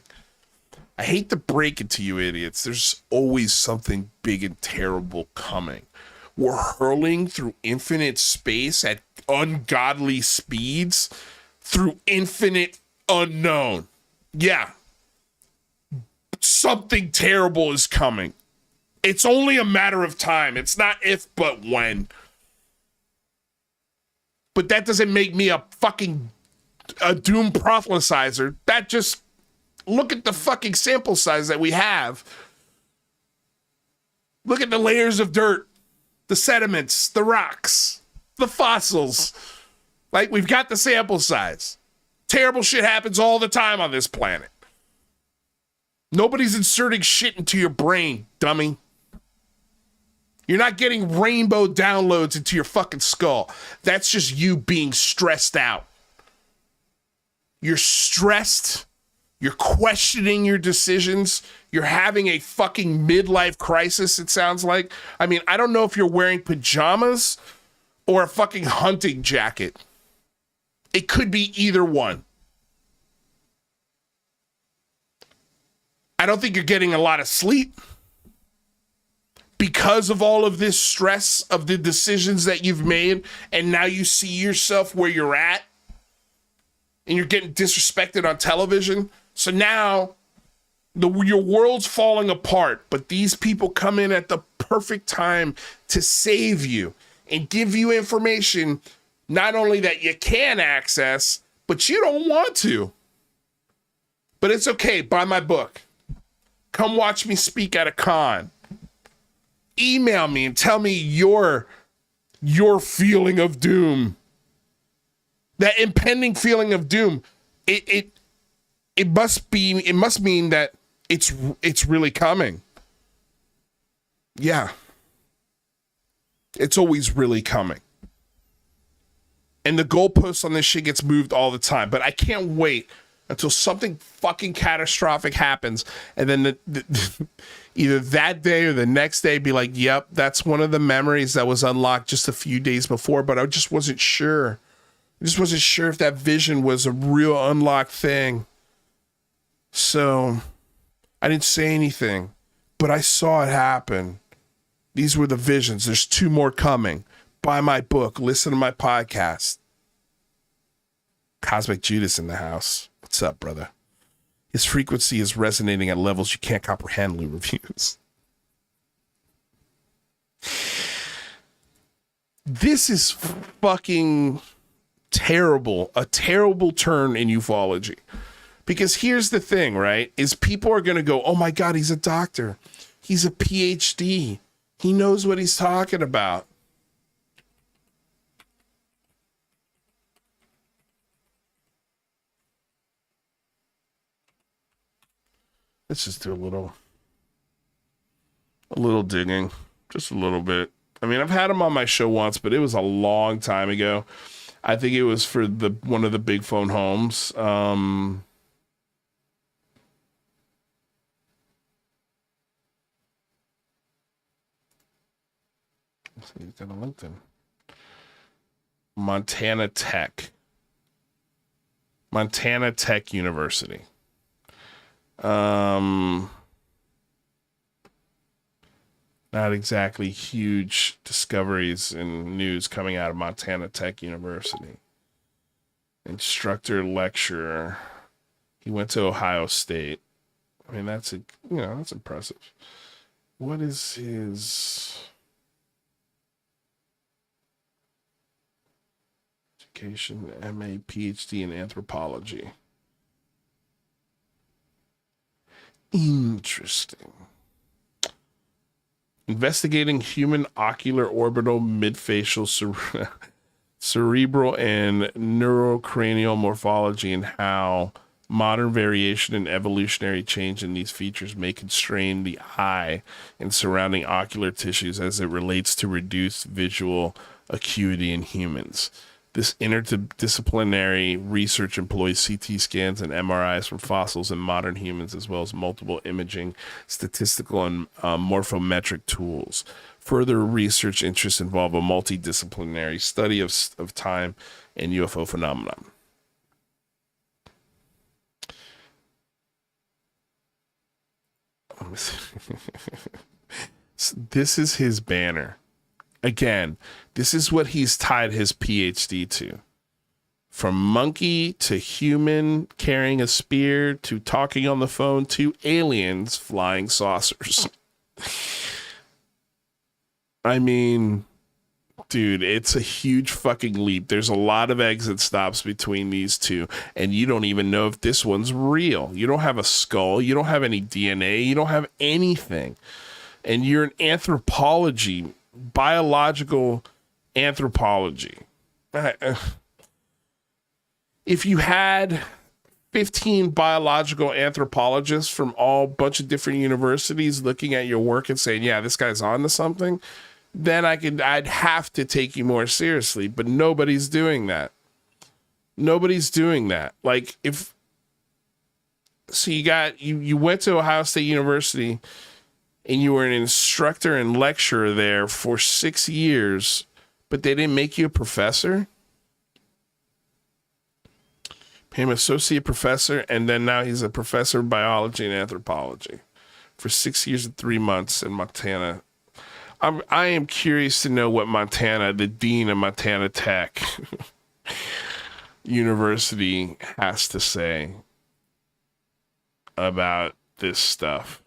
I hate to break it to you idiots. There's always something big and terrible coming. We're hurling through infinite space at ungodly speeds through infinite unknown. Yeah. Something terrible is coming. It's only a matter of time. It's not if, but when. But that doesn't make me a doom prophesizer. That just, look at the fucking sample size that we have. Look at the layers of dirt, the sediments, the rocks, the fossils. Like, we've got the sample size. Terrible shit happens all the time on this planet. Nobody's inserting shit into your brain, dummy. You're not getting rainbow downloads into your fucking skull. That's just you being stressed out. You're stressed. You're questioning your decisions. You're having a fucking midlife crisis, it sounds like. I mean, I don't know if you're wearing pajamas or a fucking hunting jacket. It could be either one. I don't think you're getting a lot of sleep because of all of this stress of the decisions that you've made, and now you see yourself where you're at, and you're getting disrespected on television. So now your world's falling apart, but these people come in at the perfect time to save you and give you information not only that you can access, but you don't want to. But it's okay. Buy my book. Come watch me speak at a con. Email me and tell me your feeling of doom. That impending feeling of doom. It must mean that it's really coming. Yeah. It's always really coming. And the goalpost on this shit gets moved all the time. But I can't wait until something fucking catastrophic happens, and then either that day or the next day be like, yep, that's one of the memories that was unlocked just a few days before, but I just wasn't sure. I just wasn't sure if that vision was a real unlocked thing. So I didn't say anything, but I saw it happen. These were the visions. There's 2 more coming. Buy my book. Listen to my podcast. Cosmic Judas in the house. What's up, brother? His frequency is resonating at levels you can't comprehend, Lou Reviews. This is fucking terrible. A terrible turn in ufology. Because here's the thing, right? Is people are going to go, oh my God, he's a doctor. He's a PhD. He knows what he's talking about. Let's just do a little digging, just a little bit. I mean, I've had him on my show once, but it was a long time ago. I think it was for one of the big phone homes. Let's see, he's got a LinkedIn. Montana Tech University. Not exactly huge discoveries and news coming out of Montana Tech University. Instructor, lecturer. He went to Ohio State. I mean, that's impressive. What is his education? MA, PhD in anthropology. Interesting. Investigating human ocular, orbital, midfacial, cerebral, and neurocranial morphology, and how modern variation and evolutionary change in these features may constrain the eye and surrounding ocular tissues as it relates to reduced visual acuity in humans. This interdisciplinary research employs CT scans and MRIs from fossils in modern humans, as well as multiple imaging, statistical, and morphometric tools. Further research interests involve a multidisciplinary study of time and UFO phenomena. This is his banner. Again, this is what he's tied his PhD to. From monkey to human carrying a spear to talking on the phone to aliens flying saucers. I mean, dude, it's a huge fucking leap. There's a lot of exit stops between these two, and you don't even know if this one's real. You don't have a skull. You don't have any DNA. You don't have anything. and you're in anthropology, biological anthropology. If you had 15 biological anthropologists from all bunch of different universities looking at your work and saying, yeah, this guy's on to something, then I'd have to take you more seriously. But nobody's doing that. Nobody's doing that. Like, you went to Ohio State University and you were an instructor and lecturer there for 6 years, but they didn't make you a professor. Became associate professor, and then now he's a professor of biology and anthropology for 6 years and 3 months in Montana. I am curious to know what Montana, the dean of Montana Tech University, has to say about this stuff.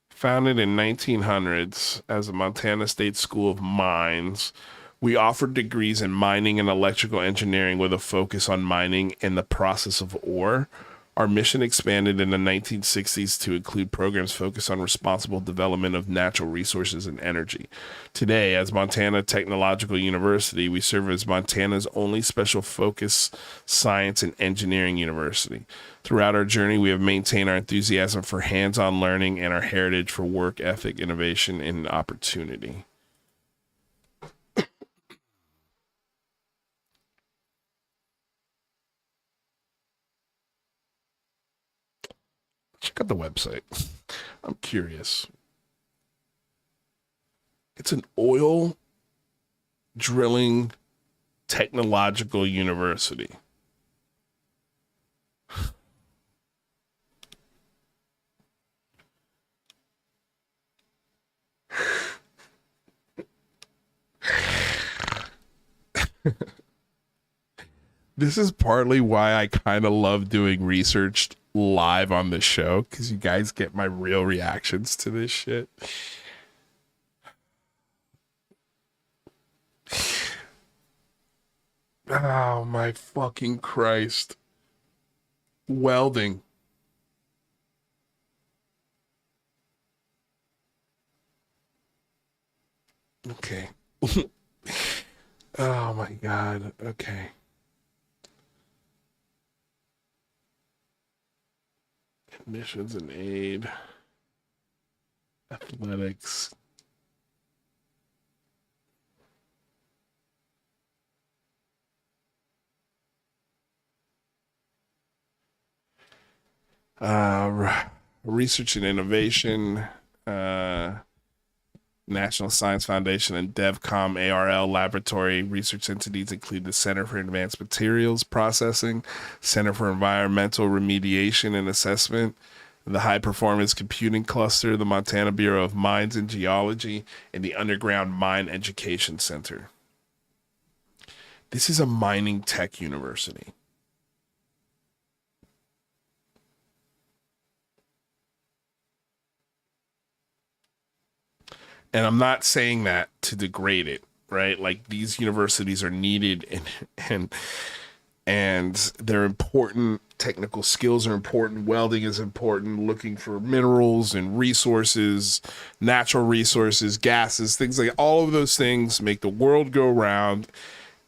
Founded in 1900s as a Montana State School of Mines, we offered degrees in mining and electrical engineering with a focus on mining and the process of ore. Our mission expanded in the 1960s to include programs focused on responsible development of natural resources and energy. Today, as Montana Technological University, we serve as Montana's only special focus science and engineering university. Throughout our journey, we have maintained our enthusiasm for hands-on learning and our heritage for work ethic, innovation, and opportunity. Check out the website. I'm curious. It's an oil drilling technological university. This is partly why I kind of love doing research live on the show, because you guys get my real reactions to this shit. Oh my fucking Christ. Welding. Okay. Oh my God. Okay. Missions and aid. Athletics. Research and innovation. National Science Foundation and DevCom ARL laboratory research entities include the Center for Advanced Materials Processing, Center for Environmental Remediation and Assessment, the High Performance Computing Cluster, the Montana Bureau of Mines and Geology, and the Underground Mine Education Center. This is a mining tech university. And I'm not saying that to degrade it, right? Like, these universities are needed and they're important. Technical skills are important. Welding is important. Looking for minerals and resources, natural resources, gases, things like all of those things make the world go round.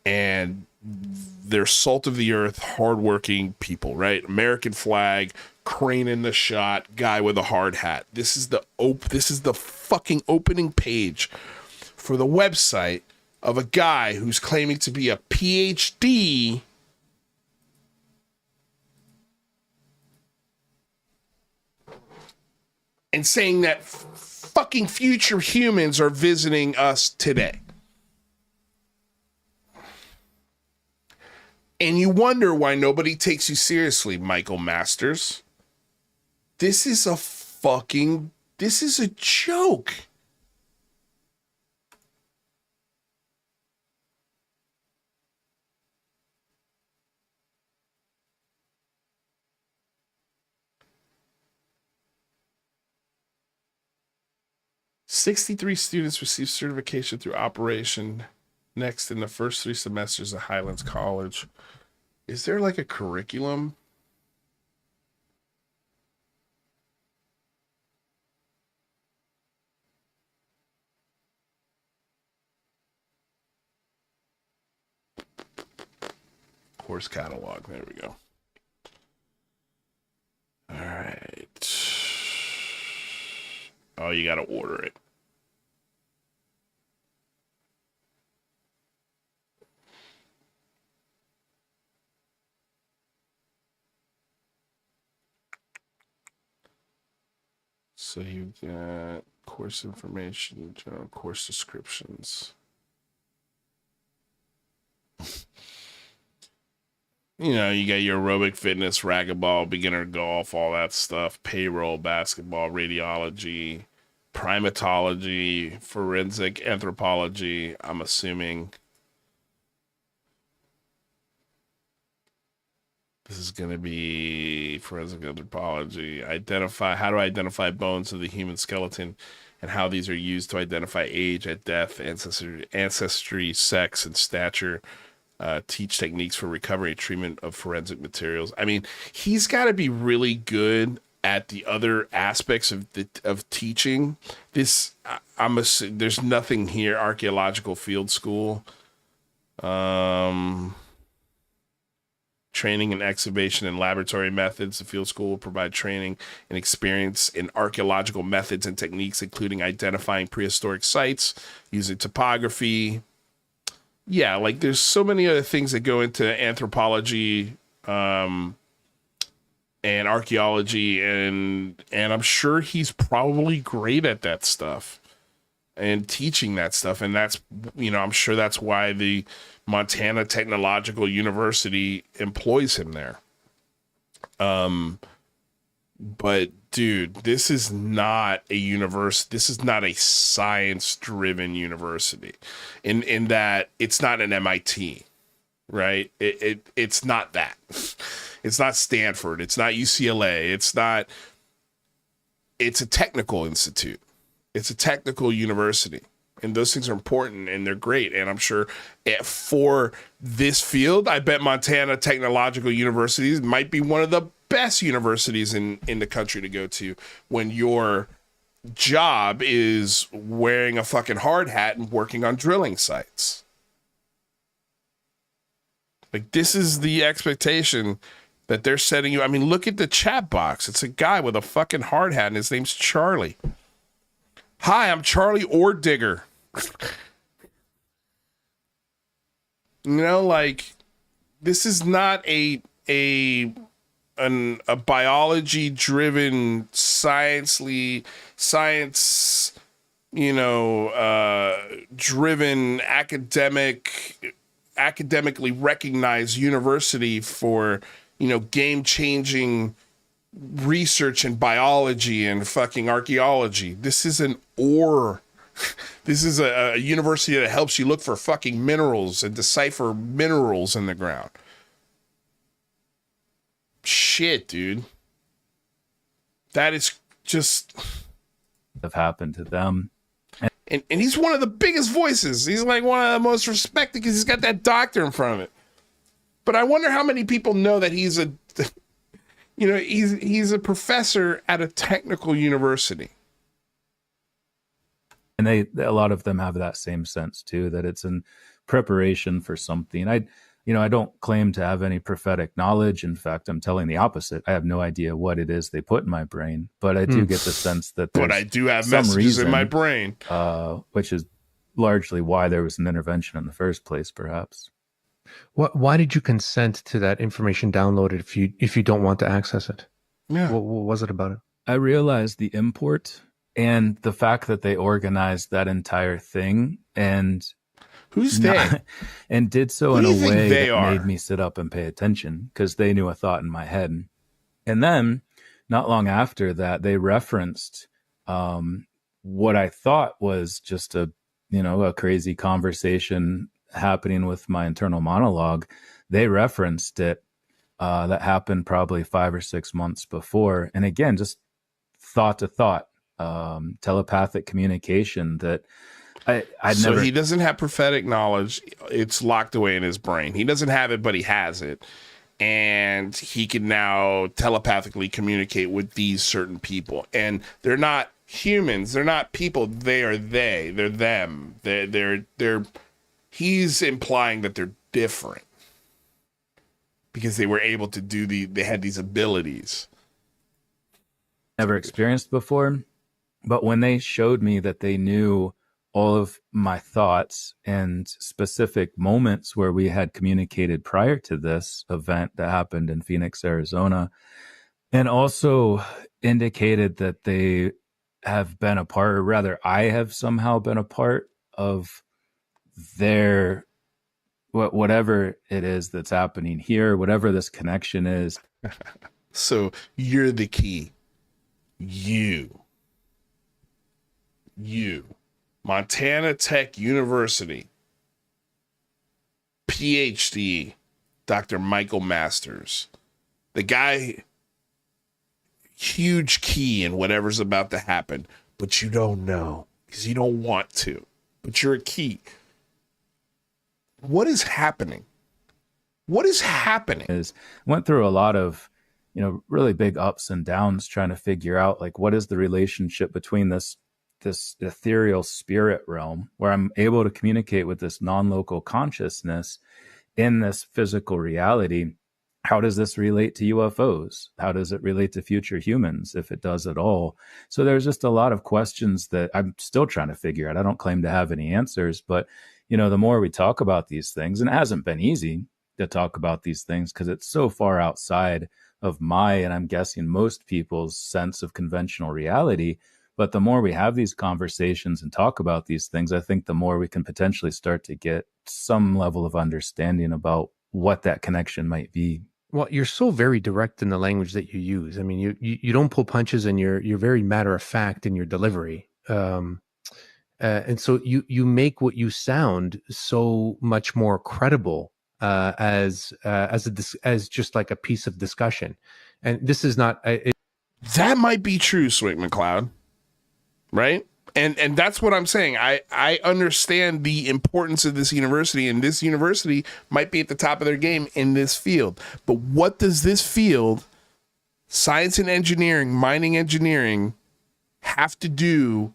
And they're salt of the earth, hardworking people, right? American flag, crane in the shot, guy with a hard hat. This is the fucking opening page for the website of a guy who's claiming to be a PhD and saying that fucking future humans are visiting us today. And you wonder why nobody takes you seriously, Michael Masters. This is a joke. "63 students received certification through Operation Next in the first 3 semesters at Highlands College." Is there like a curriculum? Course catalog. There we go. All right. Oh, you got to order it. So you've got course information, general course descriptions. You know, you got your aerobic fitness, racquetball, beginner golf, all that stuff, payroll, basketball, radiology, primatology, forensic anthropology, I'm assuming. This is going to be forensic anthropology. How to identify bones of the human skeleton and how these are used to identify age at death, ancestry, sex, and stature. Teach techniques for recovery and treatment of forensic materials. I mean, he's got to be really good at the other aspects of teaching. This, there's nothing here. Archaeological field school, training and excavation and laboratory methods. The field school will provide training and experience in archaeological methods and techniques, including identifying prehistoric sites, using topography. Yeah, like there's so many other things that go into anthropology and archaeology, and I'm sure he's probably great at that stuff and teaching that stuff. And that's, I'm sure that's why the Montana Technological University employs him there. But dude, this is not a university. This is not a science-driven university. In that it's not an MIT, right? It's not that. It's not Stanford. It's not UCLA. It's a technical institute. It's a technical university. And those things are important and they're great. And I'm sure for this field, I bet Montana Technological University might be one of the best universities in the country to go to when your job is wearing a fucking hard hat and working on drilling sites. Like, this is the expectation that they're setting you. I mean, look at the chat box. It's a guy with a fucking hard hat and his name's Charlie. Hi, I'm Charlie Ordigger. Like, this is not a biology driven science driven academically recognized university for game changing research in biology and fucking archaeology. This is this is a university that helps you look for fucking minerals and decipher minerals in the ground. Shit, dude. That is just have happened to them. And he's one of the biggest voices. He's like one of the most respected because he's got that doctor in front of it. But I wonder how many people know that he's he's a professor at a technical university. And a lot of them have that same sense too, that it's in preparation for something. I don't claim to have any prophetic knowledge. In fact, I'm telling the opposite. I have no idea what it is they put in my brain, but I do get the sense that there's but I do have some messages reason, in my brain, which is largely why there was an intervention in the first place, perhaps. Why did you consent to that information downloaded if you don't want to access it? Yeah. What was it about it? I realized the import and the fact that they organized that entire thing and who's they? And did so in a way that made me sit up and pay attention because they knew a thought in my head. And then not long after that, they referenced what I thought was just a crazy conversation happening with my internal monologue. They referenced it that happened probably 5 or 6 months before. And again, just thought to thought, telepathic communication that I'd never. So he doesn't have prophetic knowledge. It's locked away in his brain. He doesn't have it, but he has it. And he can now telepathically communicate with these certain people. And they're not humans. They're not people. They are they. They're them. They're he's implying that they're different. because they were able to they had these abilities. Never experienced before. But when they showed me that they knew all of my thoughts and specific moments where we had communicated prior to this event that happened in Phoenix, Arizona, and also indicated that they have been a part, or rather, I have somehow been a part of their whatever it is that's happening here, whatever this connection is. So you're the key. Montana Tech University, PhD, Dr. Michael Masters, the guy, huge key in whatever's about to happen, but you don't know because you don't want to, but you're a key. What is happening? What is happening? Went through a lot of, really big ups and downs trying to figure out, like, what is the relationship between this ethereal spirit realm where I'm able to communicate with this non-local consciousness in this physical reality. How does this relate to UFOs? How does it relate to future humans, if it does at all? So there's just a lot of questions that I'm still trying to figure out. I don't claim to have any answers, but the more we talk about these things, and it hasn't been easy to talk about these things because it's so far outside of my, and I'm guessing most people's, sense of conventional reality. But the more we have these conversations and talk about these things, I think the more we can potentially start to get some level of understanding about what that connection might be. Well, you're so very direct in the language that you use. I mean, you don't pull punches, and you're very matter of fact in your delivery. And so you make what you sound so much more credible as just like a piece of discussion. And this is not. That might be true, Swick McCloud. Right? And that's what I'm saying. I understand the importance of this university, and this university might be at the top of their game in this field. But what does this field, science and engineering, mining engineering, have to do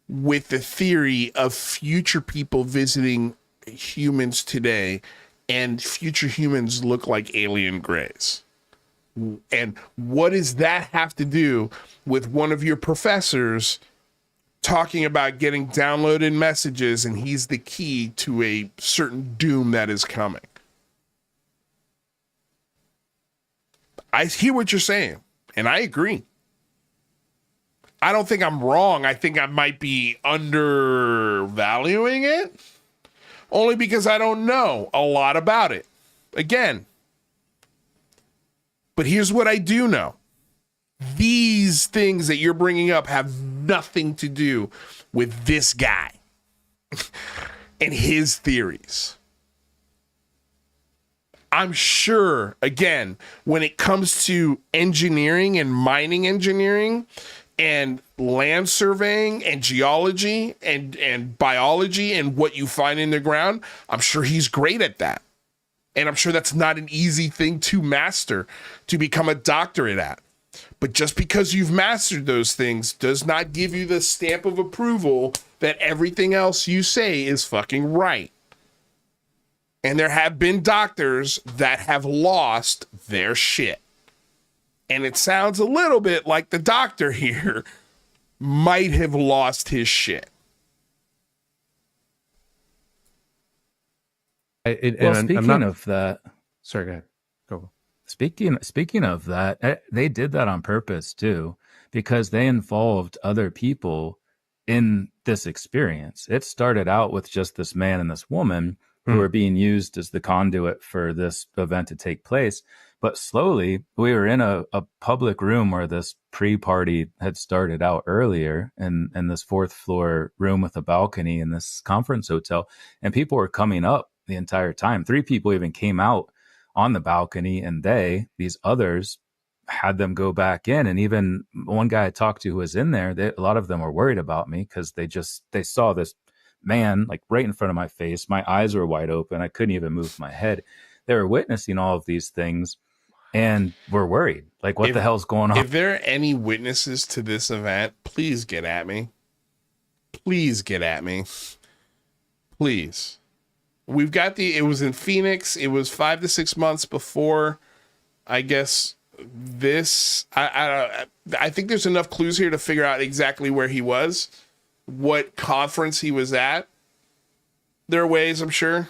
with the theory of future people visiting humans today and future humans look like alien grays? And what does that have to do with one of your professors talking about getting downloaded messages and he's the key to a certain doom that is coming? I hear what you're saying, and I agree. I don't think I'm wrong. I think I might be undervaluing it, only because I don't know a lot about it. Again, but here's what I do know. These things that you're bringing up have nothing to do with this guy and his theories. I'm sure, again, when it comes to engineering and mining engineering and land surveying and geology and biology and what you find in the ground, I'm sure he's great at that. And I'm sure that's not an easy thing to master, to become a doctorate at. But just because you've mastered those things does not give you the stamp of approval that everything else you say is fucking right. And there have been doctors that have lost their shit. And it sounds a little bit like the doctor here might have lost his shit. Speaking of that, sorry, go ahead. Go. Speaking of that, they did that on purpose too, because they involved other people in this experience. It started out with just this man and this woman who were being used as the conduit for this event to take place. But slowly, we were in a public room where this pre-party had started out earlier, in this fourth floor room with a balcony in this conference hotel, and people were coming up the entire time. 3 people even came out on the balcony, and these others had them go back in. And even one guy I talked to who was in there, a lot of them were worried about me because they saw this man like right in front of my face. My eyes were wide open. I couldn't even move my head. They were witnessing all of these things and were worried. Like, what the hell's going on? If there are any witnesses to this event, please get at me. Please get at me. Please. We've got it was in Phoenix. It was 5 to 6 months before, I guess, this. I think there's enough clues here to figure out exactly where he was, what conference he was at. There are ways, I'm sure.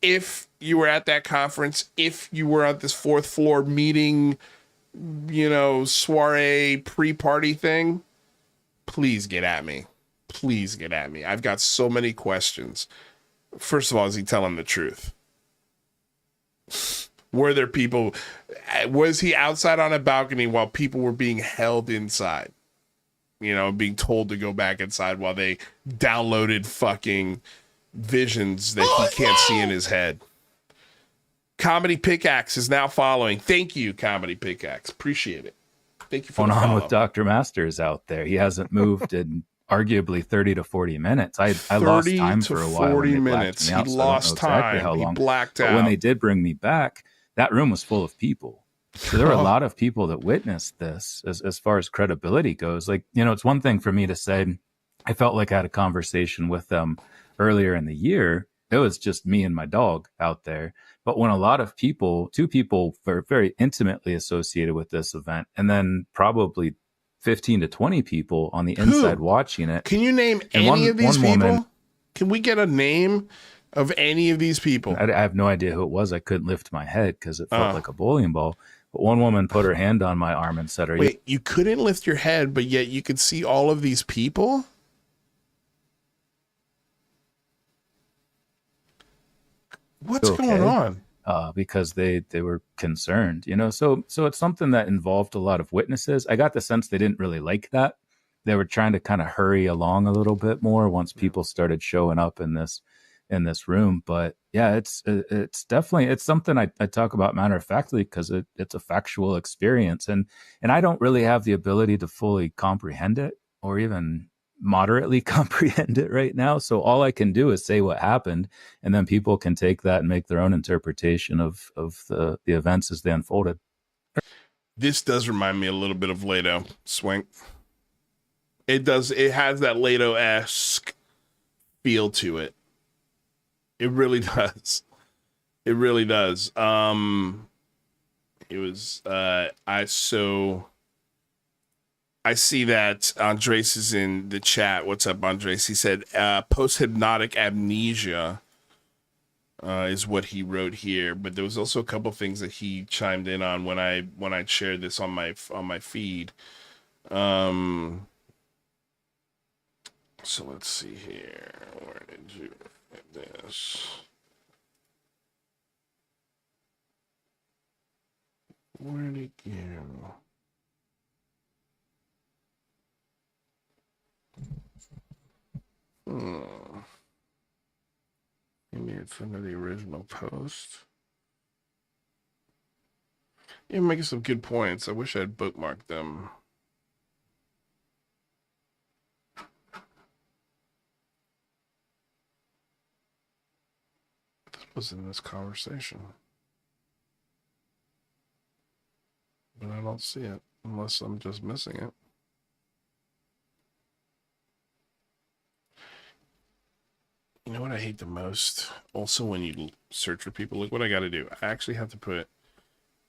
If you were at that conference, if you were at this fourth floor meeting, soiree pre-party thing, please get at me. Please get at me. I've got so many questions. First of all, is he telling the truth? Were there people? Was he outside on a balcony while people were being held inside? Being told to go back inside while they downloaded fucking visions that he can't see in his head. Comedy Pickaxe is now following. Thank you, Comedy Pickaxe. Appreciate it. Thank you for going the on follow. with Dr. Masters out there. He hasn't moved in arguably 30 to 40 minutes. I lost time for a while. 40 minutes. He lost time. How long. He blacked out. But when they did bring me back, that room was full of people. So there were a lot of people that witnessed this as far as credibility goes. Like, it's one thing for me to say, I felt like I had a conversation with them earlier in the year. It was just me and my dog out there. But when a lot of people, two people were very intimately associated with this event, and then probably 15 to 20 people on the inside watching it. Can you name any of these people? Can we get a name of any of these people? I have no idea who it was. I couldn't lift my head because it felt like a bowling ball. But one woman put her hand on my arm and said, Wait, you couldn't lift your head, but yet you could see all of these people? What's going on? Because they were concerned, so it's something that involved a lot of witnesses. I got the sense they didn't really like that. They were trying to kind of hurry along a little bit more once people started showing up in this room. But yeah, it's definitely, it's something I talk about matter of factly because it's a factual experience, and I don't really have the ability to fully comprehend it or even moderately comprehend it right now. So all I can do is say what happened, and then people can take that and make their own interpretation of the events as they unfolded. This does remind me a little bit of Leto, Swank. It does. It has that Leto-esque feel to it. It really does. It really does. It was I see that Andres is in the chat. What's up, Andres? He said post-hypnotic amnesia is what he wrote here. But there was also a couple things that he chimed in on when I shared this on my feed. So let's see here. Where did you get this? Where did it go? Maybe it's under the original post. You're making some good points. I wish I had bookmarked them. This was in this conversation. But I don't see it, unless I'm just missing it. You know what I hate the most? Also, when you search for people, look what I got to do. I actually have to put,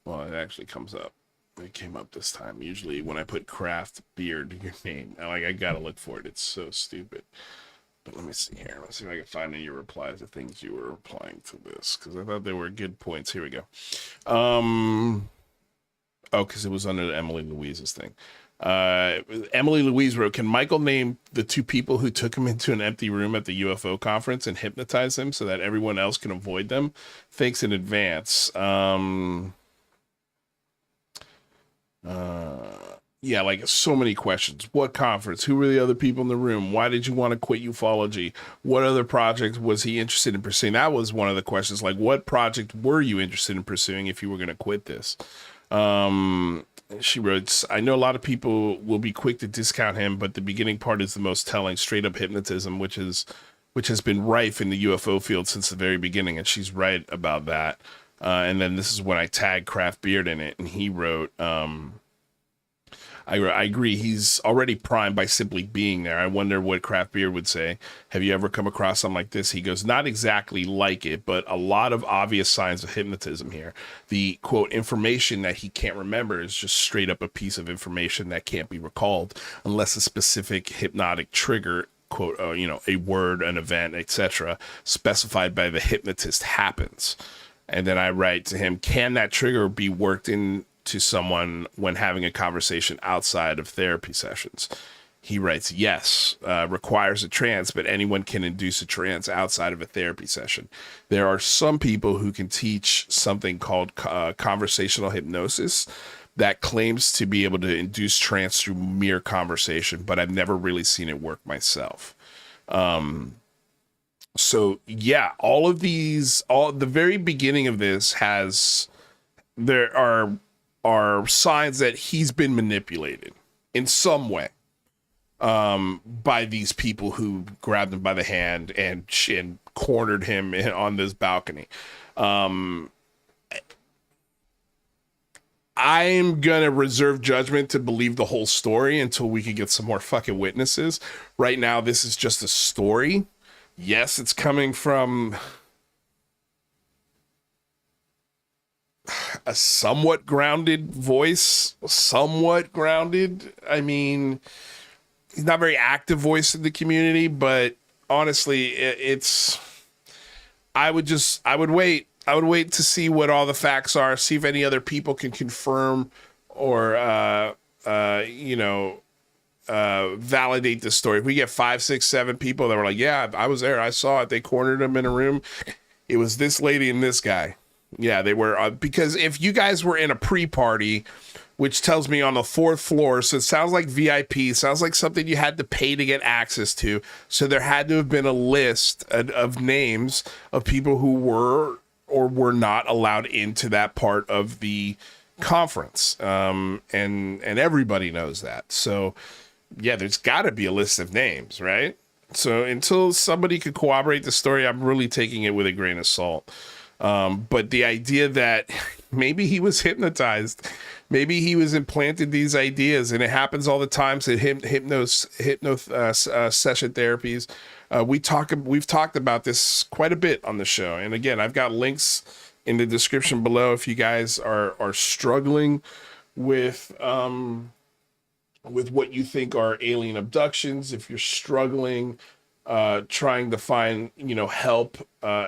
well, it actually comes up. It came up this time. Usually when I put craft beard, your name, I got to look for it. It's so stupid. But let me see here. Let's see if I can find any of your replies to things you were replying to this, because I thought they were good points. Here we go. Oh, because it was under the Emily Louise's thing. Emily Louise wrote, can Michael name the two people who took him into an empty room at the UFO conference and hypnotize him so that everyone else can avoid them? Thanks in advance. Yeah, like so many questions. What conference? Who were the other people in the room? Why did you want to quit UFOlogy? What other project was he interested in pursuing? That was one of the questions. Like, what project were you interested in pursuing if you were going to quit this? She wrote, I know a lot of people will be quick to discount him, but the beginning part is the most telling. Straight up hypnotism, which has been rife in the UFO field since the very beginning, and she's right about that. And then this is when I tagged Craft Beard in it, and he wrote, I agree. He's already primed by simply being there. I wonder what Craft Beer would say. Have you ever come across something like this? He goes, not exactly like it, but a lot of obvious signs of hypnotism here. The quote information that he can't remember is just straight up a piece of information that can't be recalled unless a specific hypnotic trigger, quote, a word, an event, etc., specified by the hypnotist happens. And then I write to him, can that trigger be worked into someone when having a conversation outside of therapy sessions? He writes, yes, requires a trance, but anyone can induce a trance outside of a therapy session. There are some people who can teach something called conversational hypnosis that claims to be able to induce trance through mere conversation, but I've never really seen it work myself. So yeah, all the very beginning of this there are signs that he's been manipulated in some way by these people who grabbed him by the hand and cornered him on this balcony. I'm gonna reserve judgment to believe the whole story until we can get some more fucking witnesses. Right now, this is just a story. Yes, it's coming from a somewhat grounded voice. Somewhat grounded. I mean, he's not a very active voice in the community, but honestly, I would wait. I would wait to see what all the facts are, see if any other people can confirm or, validate this story. If we get 5, 6, 7 people that were like, yeah, I was there, I saw it, they cornered him in a room, it was this lady and this guy. Yeah, they were, because if you guys were in a pre-party, which tells me on the 4th floor, so it sounds like VIP, sounds like something you had to pay to get access to, so there had to have been a list of names of people who were or were not allowed into that part of the conference, and everybody knows that. So yeah, there's got to be a list of names, right? So until somebody could corroborate the story, I'm really taking it with a grain of salt. But the idea that maybe he was hypnotized, maybe he was implanted these ideas, and it happens all the time. So hypno session therapies. We've talked about this quite a bit on the show. And again, I've got links in the description below if you guys are struggling with what you think are alien abductions, if you're struggling trying to find help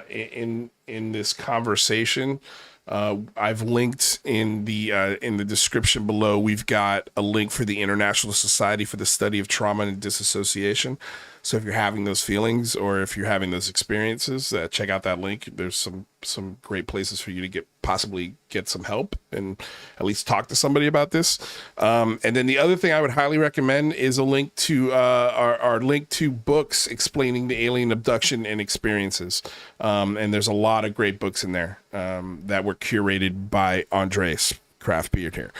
in this conversation. I've linked in the description below. We've got a link for the International Society for the Study of Trauma and Disassociation. So if you're having those feelings or if you're having those experiences, check out that link. There's some great places for you to possibly get some help and at least talk to somebody about this. And then the other thing I would highly recommend is a link to our link to books explaining the alien abduction and experiences. And there's a lot of great books in there that were curated by Andres Craft Beard here.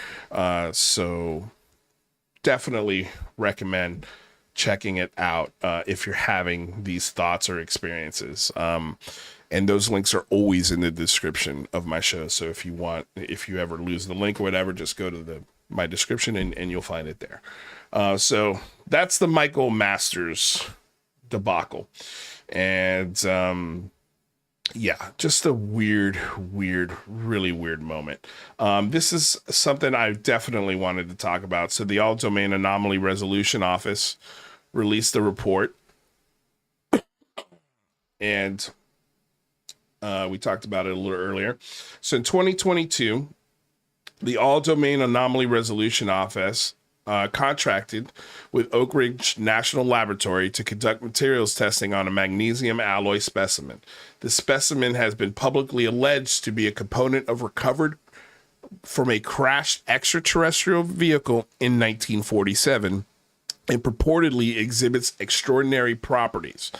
So definitely recommend checking it out if you're having these thoughts or experiences. And those links are always in the description of my show. So if you ever lose the link or whatever, just go to my description and you'll find it there. So that's the Michael Masters debacle. And yeah, just a weird, really weird moment. This is something I definitely wanted to talk about. So the All Domain Anomaly Resolution Office released a report, and we talked about it a little earlier. So in 2022, the All Domain Anomaly Resolution Office contracted with Oak Ridge National Laboratory to conduct materials testing on a magnesium alloy specimen. The specimen has been publicly alleged to be a component of recovered from a crashed extraterrestrial vehicle in 1947 and purportedly exhibits extraordinary properties,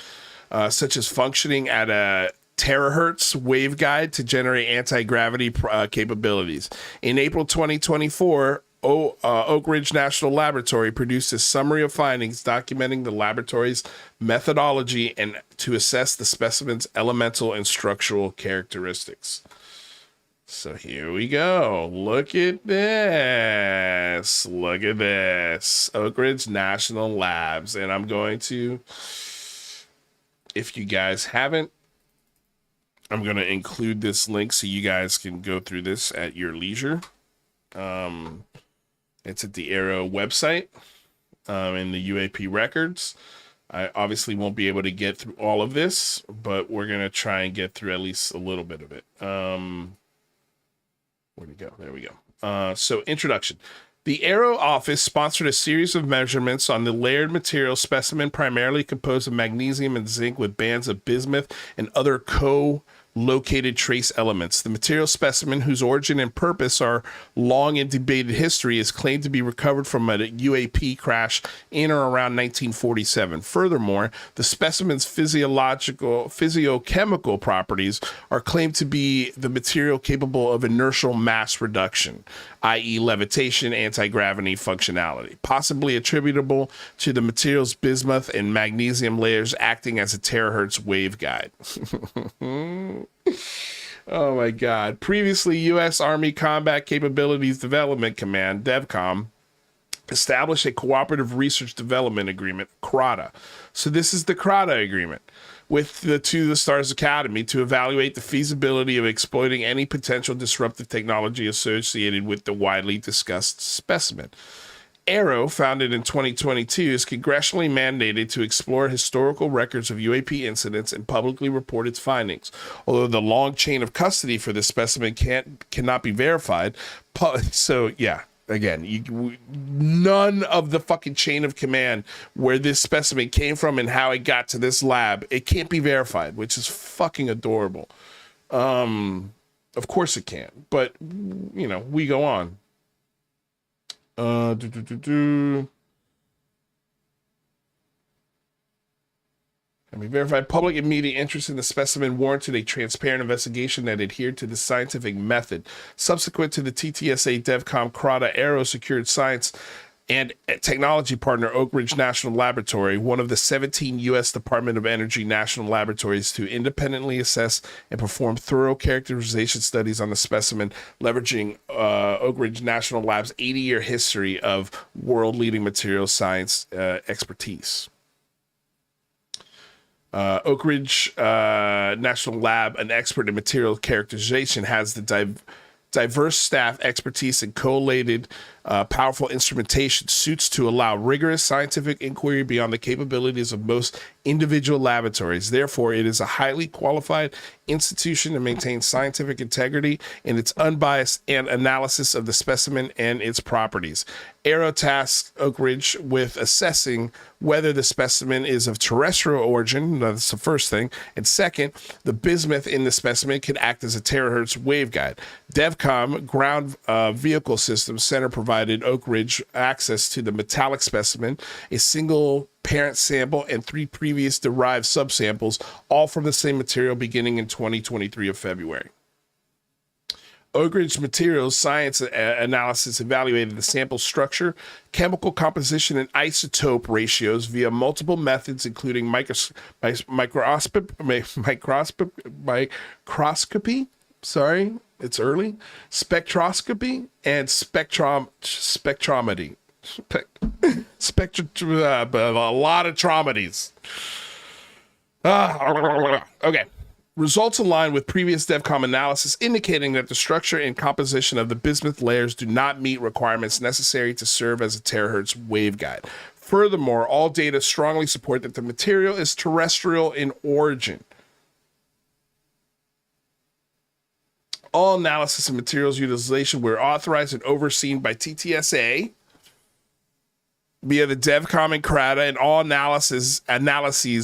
such as functioning at a terahertz waveguide to generate anti-gravity capabilities. In April 2024, Oak Ridge National Laboratory produced a summary of findings documenting the laboratory's methodology and to assess the specimen's elemental and structural characteristics. So here we go. Look at this. Look at this. Oak Ridge National Labs. And I'm going to, if you guys haven't, I'm going to include this link so you guys can go through this at your leisure. It's at the Arrow website in the UAP records. I obviously won't be able to get through all of this, but we're going to try and get through at least a little bit of it. Where'd it go? There we go. So introduction. The Arrow office sponsored a series of measurements on the layered material specimen primarily composed of magnesium and zinc with bands of bismuth and other co-located trace elements. The material specimen, whose origin and purpose are long in debated history, is claimed to be recovered from a UAP crash in or around 1947. Furthermore, the specimen's physiochemical properties are claimed to be the material capable of inertial mass reduction, i.e. levitation, anti-gravity functionality, possibly attributable to the material's bismuth and magnesium layers acting as a terahertz waveguide. Oh my God. Previously, U.S. Army Combat Capabilities Development Command, DEVCOM, established a cooperative research development agreement, CRADA. So this is the CRADA agreement with the To the Stars Academy to evaluate the feasibility of exploiting any potential disruptive technology associated with the widely discussed specimen. Arrow, founded in 2022, is congressionally mandated to explore historical records of UAP incidents and publicly report its findings. Although the long chain of custody for this specimen cannot be verified, so yeah, again, none of the fucking chain of command where this specimen came from and how it got to this lab, it can't be verified, which is fucking adorable. Of course it can, but you know, we go on. Can be verified. Public and media interest in the specimen warranted a transparent investigation that adhered to the scientific method. Subsequent to the TTSA DevCom CRADA, Arrow secured science and technology partner Oak Ridge National Laboratory, one of the 17 U.S. Department of Energy national laboratories, to independently assess and perform thorough characterization studies on the specimen, leveraging Oak Ridge National Lab's 80-year history of world-leading materials science expertise. Oak Ridge National Lab, an expert in material characterization, has the diverse staff, expertise, and collated powerful instrumentation suits to allow rigorous scientific inquiry beyond the capabilities of most individual laboratories. Therefore, it is a highly qualified institution to maintain scientific integrity in its unbiased and analysis of the specimen and its properties. Arrow tasks Oak Ridge with assessing whether the specimen is of terrestrial origin. That's the first thing. And second, the bismuth in the specimen can act as a terahertz waveguide. DEVCOM ground vehicle system center provided Oak Ridge access to the metallic specimen, a single parent sample, and 3 previous derived subsamples, all from the same material beginning in 2023 of February. Oak Ridge Materials Science Analysis evaluated the sample structure, chemical composition, and isotope ratios via multiple methods, including microscopy. Sorry, it's early. Spectroscopy and spectrometry. A lot of traumatides. Okay. Results align with previous DEVCOM analysis, indicating that the structure and composition of the bismuth layers do not meet requirements necessary to serve as a terahertz waveguide. Furthermore, all data strongly support that the material is terrestrial in origin. All analysis and materials utilization were authorized and overseen by TTSA via the DEVCOM and CRADA, and all analyses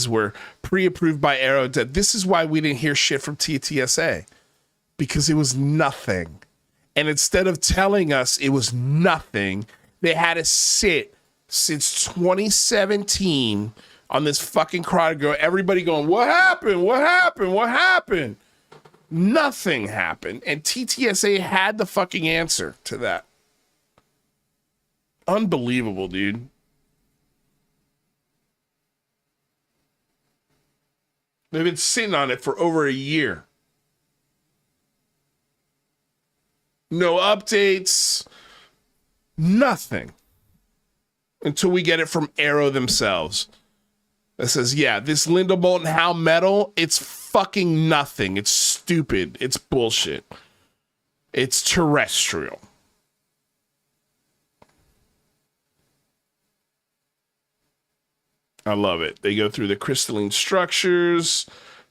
were pre-approved by Arrow. This is why we didn't hear shit from TTSA, because it was nothing. And instead of telling us it was nothing, they had to sit since 2017 on this fucking CRADA, everybody going, what happened? What happened? What happened? Nothing happened. And TTSA had the fucking answer to that. Unbelievable, dude. They've been sitting on it for over a year. No updates. Nothing. Until we get it from Arrow themselves. That says, yeah, this Linda Moulton Howe metal, it's fucking nothing. It's stupid. It's bullshit. It's terrestrial. I love it. They go through the crystalline structures,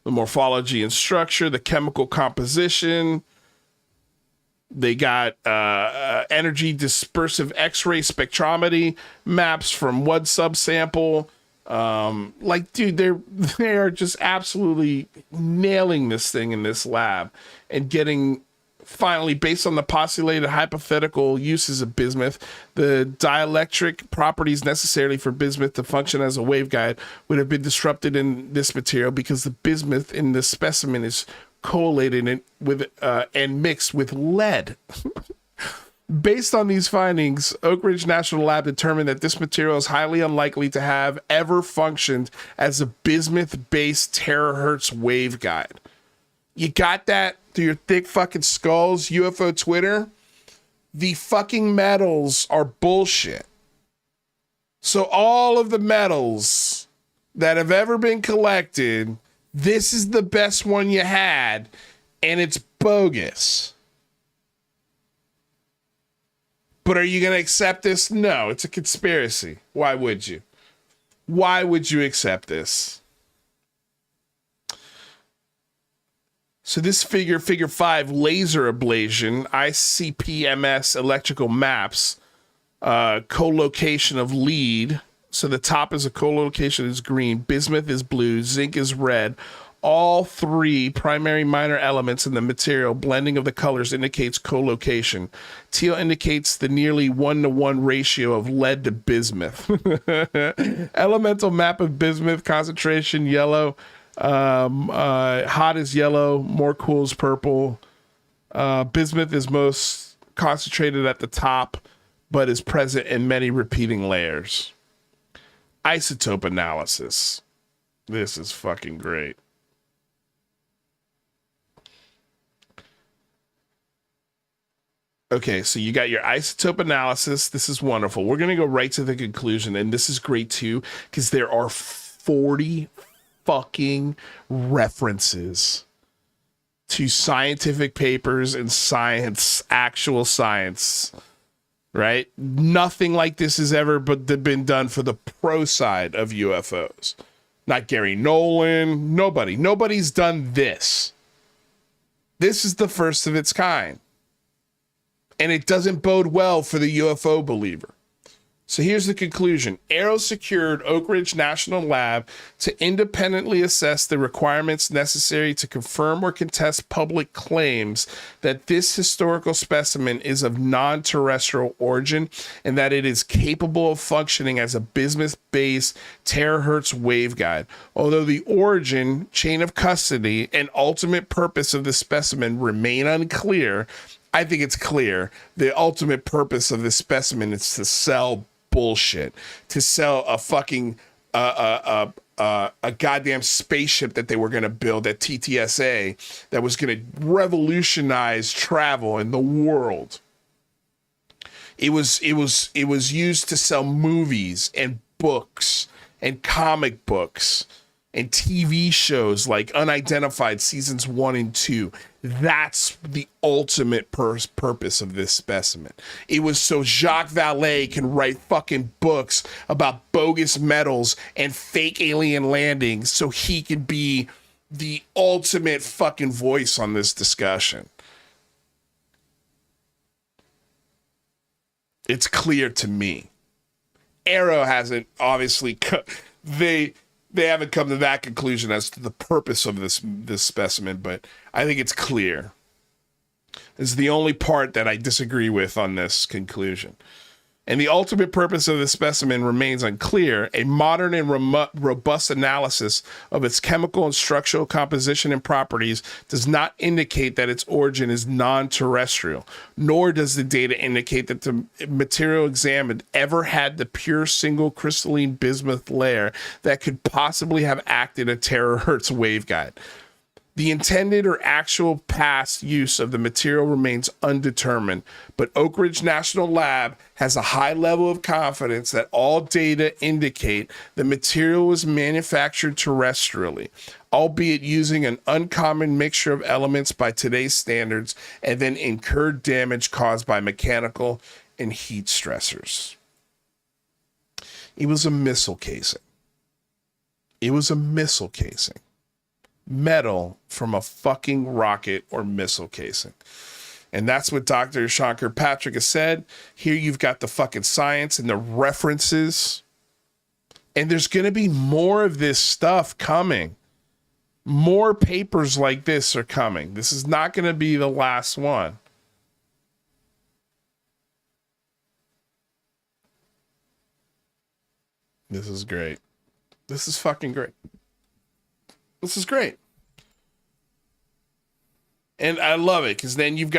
the morphology and structure, the chemical composition. They got energy dispersive X-ray spectrometry maps from one subsample. Like, dude, they are just absolutely nailing this thing in this lab and getting, finally, based on the postulated hypothetical uses of bismuth, the dielectric properties necessary for bismuth to function as a waveguide would have been disrupted in this material because the bismuth in the specimen is collated with and mixed with lead. Based on these findings, Oak Ridge National Lab determined that this material is highly unlikely to have ever functioned as a bismuth-based terahertz waveguide. You got that through your thick fucking skulls, UFO Twitter? The fucking metals are bullshit. So all of the metals that have ever been collected, this is the best one you had, and it's bogus. But are you going to accept this? No, it's a conspiracy. Why would you? Why would you accept this? So this figure 5, laser ablation, ICP-MS electrical maps, co-location of lead. So the top is a co-location is green, bismuth is blue, zinc is red. All three primary minor elements in the material blending of the colors indicates co-location. Teal indicates the nearly 1-to-1 ratio of lead to bismuth. Elemental map of bismuth, concentration yellow, hot is yellow, more cool is purple. Bismuth is most concentrated at the top, but is present in many repeating layers. Isotope analysis. This is fucking great. Okay, so you got your isotope analysis. This is wonderful. We're going to go right to the conclusion, and this is great too, because there are 40 fucking references to scientific papers and science, actual science, right? Nothing like this has ever been done for the pro side of UFOs. Not Gary Nolan, nobody. Nobody's done this. This is the first of its kind. And it doesn't bode well for the UFO believer. So here's the conclusion. Arrow secured Oak Ridge National Lab to independently assess the requirements necessary to confirm or contest public claims that this historical specimen is of non-terrestrial origin and that it is capable of functioning as a bismuth-based terahertz waveguide. Although the origin, chain of custody, and ultimate purpose of the specimen remain unclear, I think it's clear the ultimate purpose of this specimen is to sell bullshit, to sell a fucking a goddamn spaceship that they were going to build at TTSA that was going to revolutionize travel in the world. It was used to sell movies and books and comic books and TV shows like Unidentified seasons 1 and 2. That's the ultimate purpose of this specimen. It was so Jacques Vallée can write fucking books about bogus metals and fake alien landings so he can be the ultimate fucking voice on this discussion. It's clear to me. Arrow hasn't obviously they haven't come to that conclusion as to the purpose of this specimen, but I think it's clear. This is the only part that I disagree with on this conclusion. And the ultimate purpose of the specimen remains unclear. A modern and robust analysis of its chemical and structural composition and properties does not indicate that its origin is non-terrestrial, nor does the data indicate that the material examined ever had the pure single crystalline bismuth layer that could possibly have acted a terahertz waveguide. The intended or actual past use of the material remains undetermined, but Oak Ridge National Lab has a high level of confidence that all data indicate the material was manufactured terrestrially, albeit using an uncommon mixture of elements by today's standards, and then incurred damage caused by mechanical and heat stressors. It was a missile casing. It was a missile casing. Metal from a fucking rocket or missile casing. And that's what Dr. Shankar Patrick has said. Here you've got the fucking science and the references. And there's going to be more of this stuff coming. More papers like this are coming. This is not going to be the last one. This is great. This is fucking great. This is great. And I love it because then we've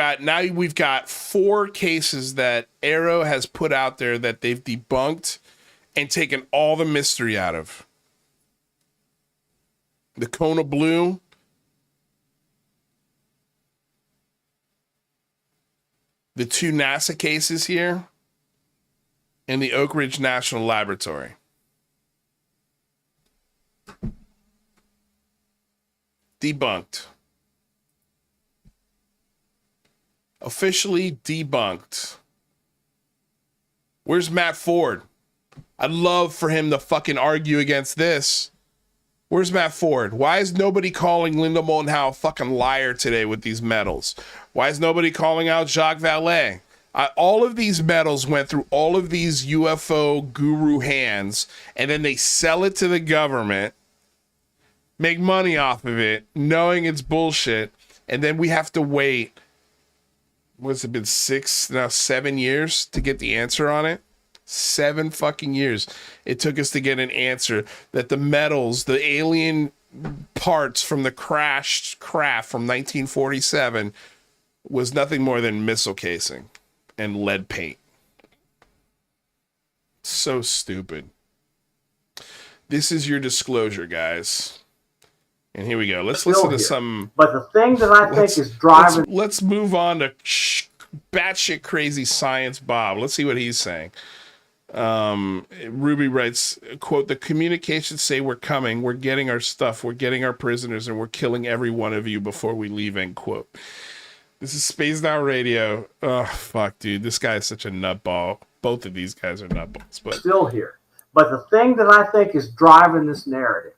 got 4 cases that Arrow has put out there that they've debunked and taken all the mystery out of. The Kona Blue, the 2 NASA cases here, and the Oak Ridge National Laboratory. Debunked. Officially debunked. Where's Matt Ford? I'd love for him to fucking argue against this. Where's Matt Ford? Why is nobody calling Linda Moulton Howe a fucking liar today with these medals? Why is nobody calling out Jacques Vallée? All of these medals went through all of these UFO guru hands, and then they sell it to the government, make money off of it, knowing it's bullshit, and then we have to wait. What's it been 7 years to get the answer on it? 7 fucking years it took us to get an answer that the metals, the alien parts from the crashed craft from 1947 was nothing more than missile casing and lead paint. So stupid. This is your disclosure, guys. And here we go. Let's listen to some. But the thing that I think is driving. Let's move on to batshit crazy science Bob. Let's see what he's saying. Ruby writes, quote, "The communications say we're coming, we're getting our stuff, we're getting our prisoners, and we're killing every one of you before we leave," end quote. This is Spaced Out Radio. Oh, fuck, dude. This guy is such a nutball. Both of these guys are nutballs. But still here. But the thing that I think is driving this narrative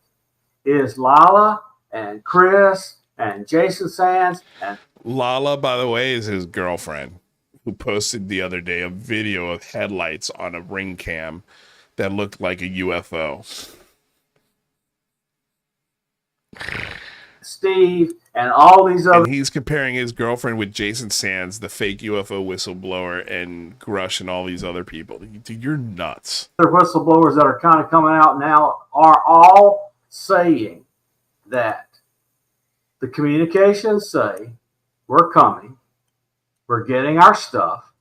is Lala and Chris and Jason Sands. And Lala, by the way, is his girlfriend, who posted the other day a video of headlights on a ring cam that looked like a UFO. Steve and all these other. And he's comparing his girlfriend with Jason Sands, the fake UFO whistleblower, and Grush and all these other people. Dude, you're nuts. Other whistleblowers that are kind of coming out now are all saying that the communications say we're coming, we're getting our stuff,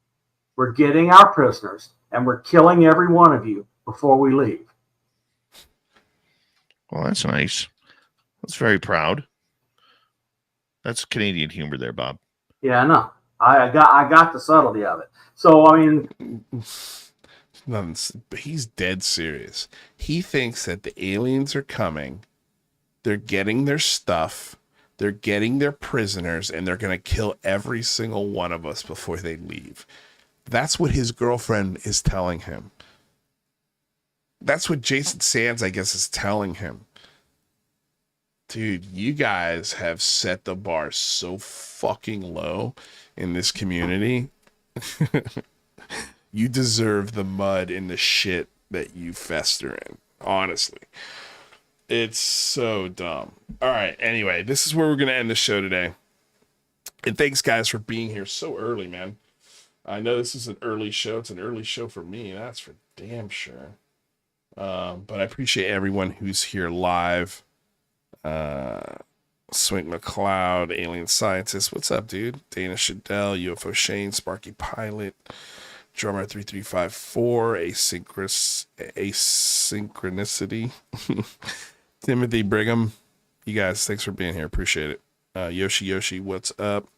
we're getting our prisoners, and we're killing every one of you before we leave. Well, that's nice. That's very proud. That's Canadian humor there, Bob. Yeah, I know. I got the subtlety of it. So, I mean, he's dead serious. He thinks that the aliens are coming, they're getting their stuff, they're getting their prisoners, and they're going to kill every single one of us before they leave. That's what his girlfriend is telling him. That's what Jason Sands, I guess, is telling him. Dude, you guys have set the bar so fucking low in this community. You deserve the mud and the shit that you fester in. Honestly. It's so dumb. All right, anyway, this is where we're going to end the show today. And thanks, guys, for being here so early, man. I know this is an early show. It's an early show for me. That's for damn sure. But I appreciate everyone who's here live. Swink McLeod, Alien Scientist. What's up, dude? Dana Shadell, UFO Shane, Sparky Pilot, Drummer 3354, Asynchronicity, Timothy Brigham. You guys, thanks for being here. Appreciate it. Yoshi, what's up?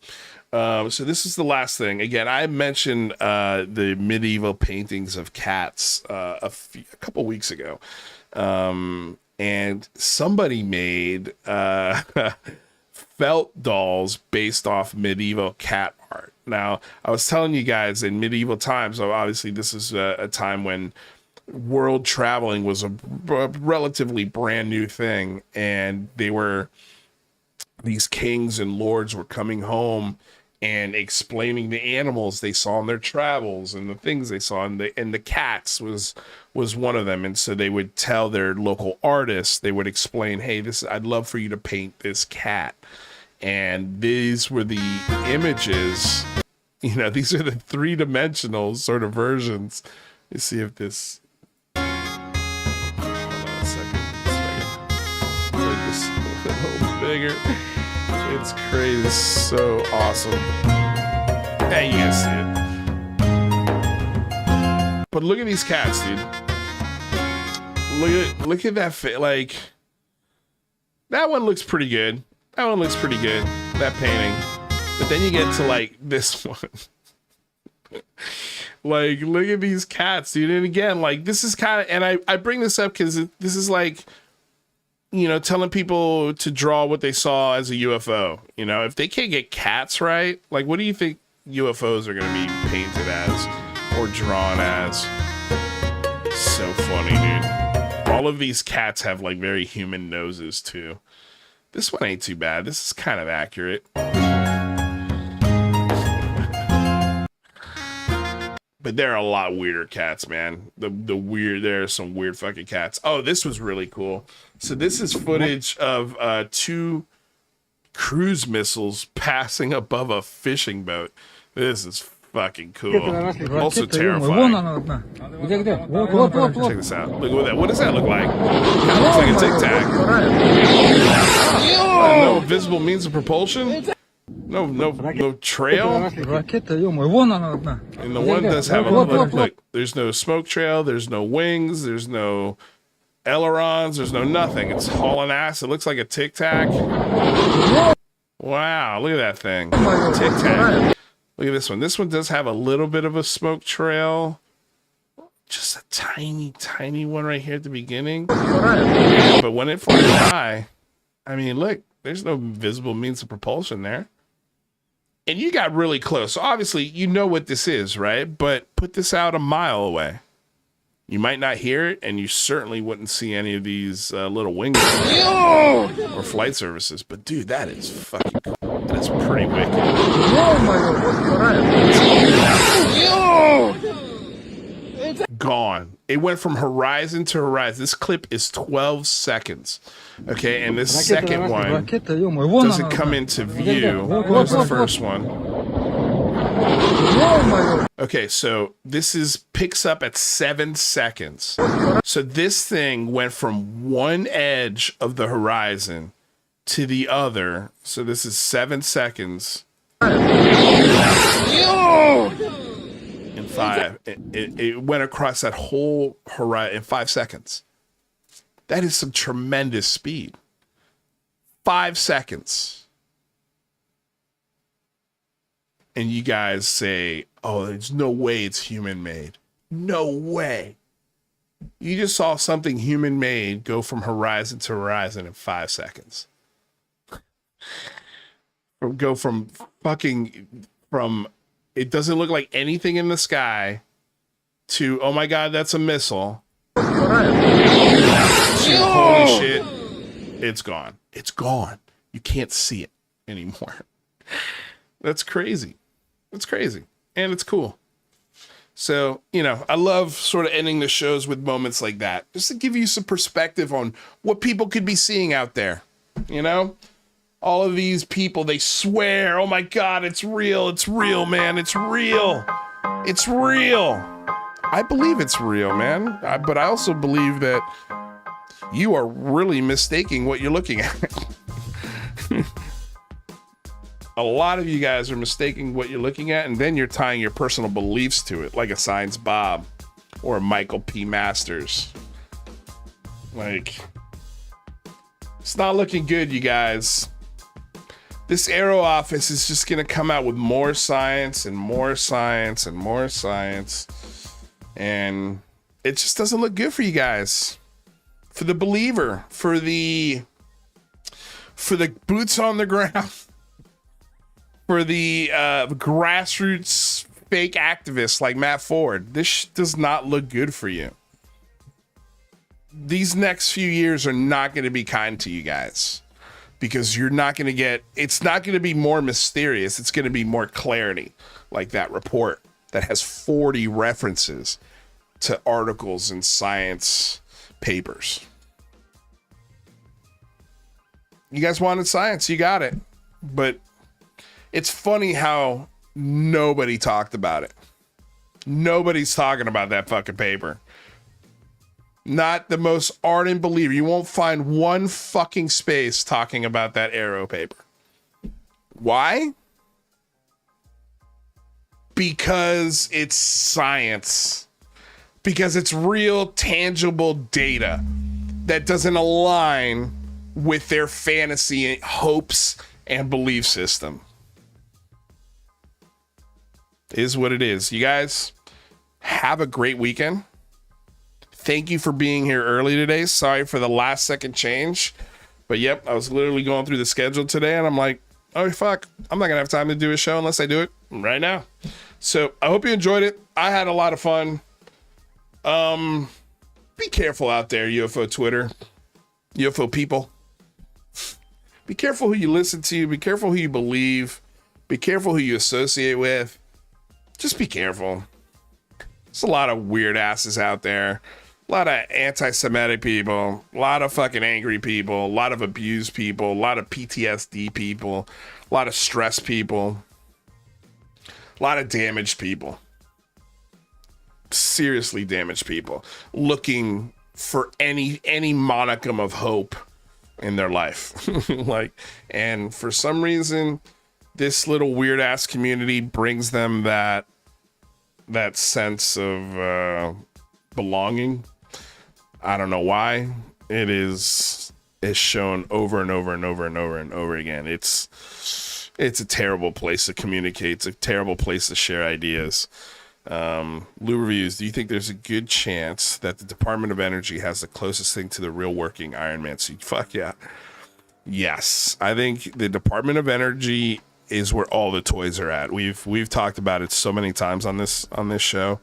So this is the last thing. Again, I mentioned the medieval paintings of cats a couple weeks ago. And somebody made felt dolls based off medieval cat art. Now, I was telling you guys in medieval times, so obviously this is a time when world traveling was a relatively brand new thing, and these kings and lords were coming home and explaining the animals they saw in their travels and the things they saw, and the cats was one of them. And so they would tell their local artists, they would explain, hey, I'd love for you to paint this cat. And these were the images, these are the 3-dimensional sort of versions. Let's see if this, hold on a second. Make this a little bigger. It's crazy. It's so awesome. Hey, you guys see it. But look at these cats, dude. Look at that like, that one looks pretty good. That painting. But then you get to like this one. Like, look at these cats, dude. And again, like, this is kind of, and I bring this up because this is like, telling people to draw what they saw as a UFO. If they can't get cats right, like, what do you think UFOs are going to be painted as or drawn as? So funny, dude. All of these cats have like very human noses too. This one ain't too bad. This is kind of accurate. But there are a lot weirder cats, man. There are some weird fucking cats. Oh, this was really cool. So this is footage of 2 cruise missiles passing above a fishing boat. This is fucking cool. Also terrifying. Check this out. Look at that. What does that look like? That looks like a Tic Tac. No visible means of propulsion. No trail. And the one does have a look. There's no smoke trail. There's no wings. There's no ailerons. There's no nothing. It's hauling ass. It looks like a Tic Tac. Wow, look at that thing. Tic Tac. Look at this one. This one does have a little bit of a smoke trail. Just a tiny, tiny one right here at the beginning. Yeah, but when it flies by, I mean, look, there's no visible means of propulsion there. And you got really close. So obviously, you know what this is, right? But put this out a mile away. You might not hear it, and you certainly wouldn't see any of these little wings or flight services. But dude, that is fucking cool. That's pretty wicked. Gone. It went from horizon to horizon. This clip is 12 seconds. Okay, and this second one doesn't come into view. Where's the first one? Okay, so this picks up at 7 seconds. So this thing went from one edge of the horizon to the other. So this is 7 seconds. In 5. It went across that whole horizon in 5 seconds. That is some tremendous speed. 5 seconds. And you guys say, oh, there's no way it's human made. No way. You just saw something human made go from horizon to horizon in 5 seconds. Go from it doesn't look like anything in the sky to, oh my God, that's a missile. To, holy shit, it's gone. It's gone. You can't see it anymore. That's crazy. It's crazy. And it's cool. So, I love sort of ending the shows with moments like that, just to give you some perspective on what people could be seeing out there. All of these people, they swear, oh my God, it's real, man, it's real. It's real. I believe it's real, man. But I also believe that you are really mistaking what you're looking at. A lot of you guys are mistaking what you're looking at, and then you're tying your personal beliefs to it, like a Science Bob or a Michael P. Masters. Like, it's not looking good, you guys. This Arrow office is just going to come out with more science and more science and more science. And it just doesn't look good for you guys. For the believer, for the boots on the ground, for the grassroots fake activists like Matt Ford, this does not look good for you. These next few years are not going to be kind to you guys. Because you're not going to get, it's not going to be more mysterious. It's going to be more clarity, like that report that has 40 references to articles and science papers. You guys wanted science, you got it. But it's funny how nobody talked about it. Nobody's talking about that fucking paper. Not the most ardent believer. You won't find one fucking space talking about that Arrow paper. Why? Because it's science. Because it's real, tangible data that doesn't align with their fantasy, hopes, and belief system. Is what it is. You guys, have a great weekend. Thank you for being here early today. Sorry for the last second change. But yep, I was literally going through the schedule today and I'm like, oh fuck, I'm not gonna have time to do a show unless I do it right now. So I hope you enjoyed it. I had a lot of fun. Be careful out there, UFO Twitter, UFO people. Be careful who you listen to. Be careful who you believe. Be careful who you associate with. Just be careful. There's a lot of weird asses out there. A lot of anti-Semitic people, a lot of fucking angry people, a lot of abused people, a lot of PTSD people, a lot of stressed people, a lot of damaged people. Seriously damaged people looking for any modicum of hope in their life. And for some reason, this little weird ass community brings them that sense of belonging. I don't know why. It's shown over and over and over and over and over again. It's a terrible place to communicate. It's a terrible place to share ideas. Lou Reviews, do you think there's a good chance that the Department of Energy has the closest thing to the real working Iron Man suit? Fuck yeah. Yes. I think the Department of Energy is where all the toys are at. We've talked about it so many times on this show.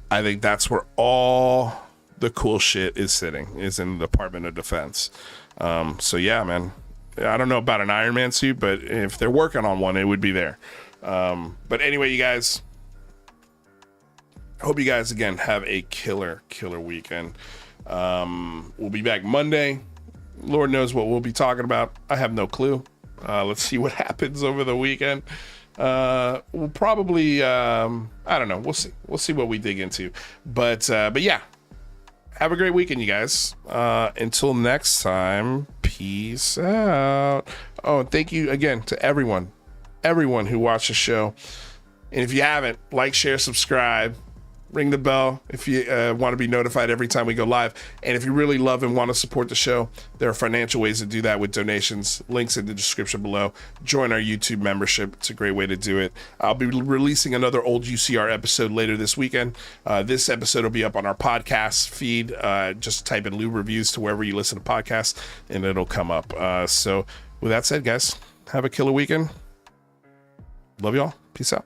I think that's where all the cool shit is sitting, is in the Department of Defense. So yeah, man, I don't know about an Iron Man suit, but if they're working on one, it would be there. But anyway, you guys, I hope you guys again have a killer weekend. We'll be back Monday. Lord knows what we'll be talking about. I have no clue. Let's see what happens over the weekend. We'll probably, I don't know. We'll see what we dig into. But yeah, have a great weekend, you guys. Until next time, peace out. Oh, and thank you again to everyone who watched the show. And if you haven't, like, share, subscribe, ring the bell if you want to be notified every time we go live. And if you really love and want to support the show, there are financial ways to do that with donations. Links in the description below. Join our YouTube membership. It's a great way to do it. I'll be releasing another old UCR episode later this weekend. This episode will be up on our podcast feed. Just type in Lou Reviews to wherever you listen to podcasts and it'll come up. So with that said, guys, have a killer weekend. Love y'all. Peace out.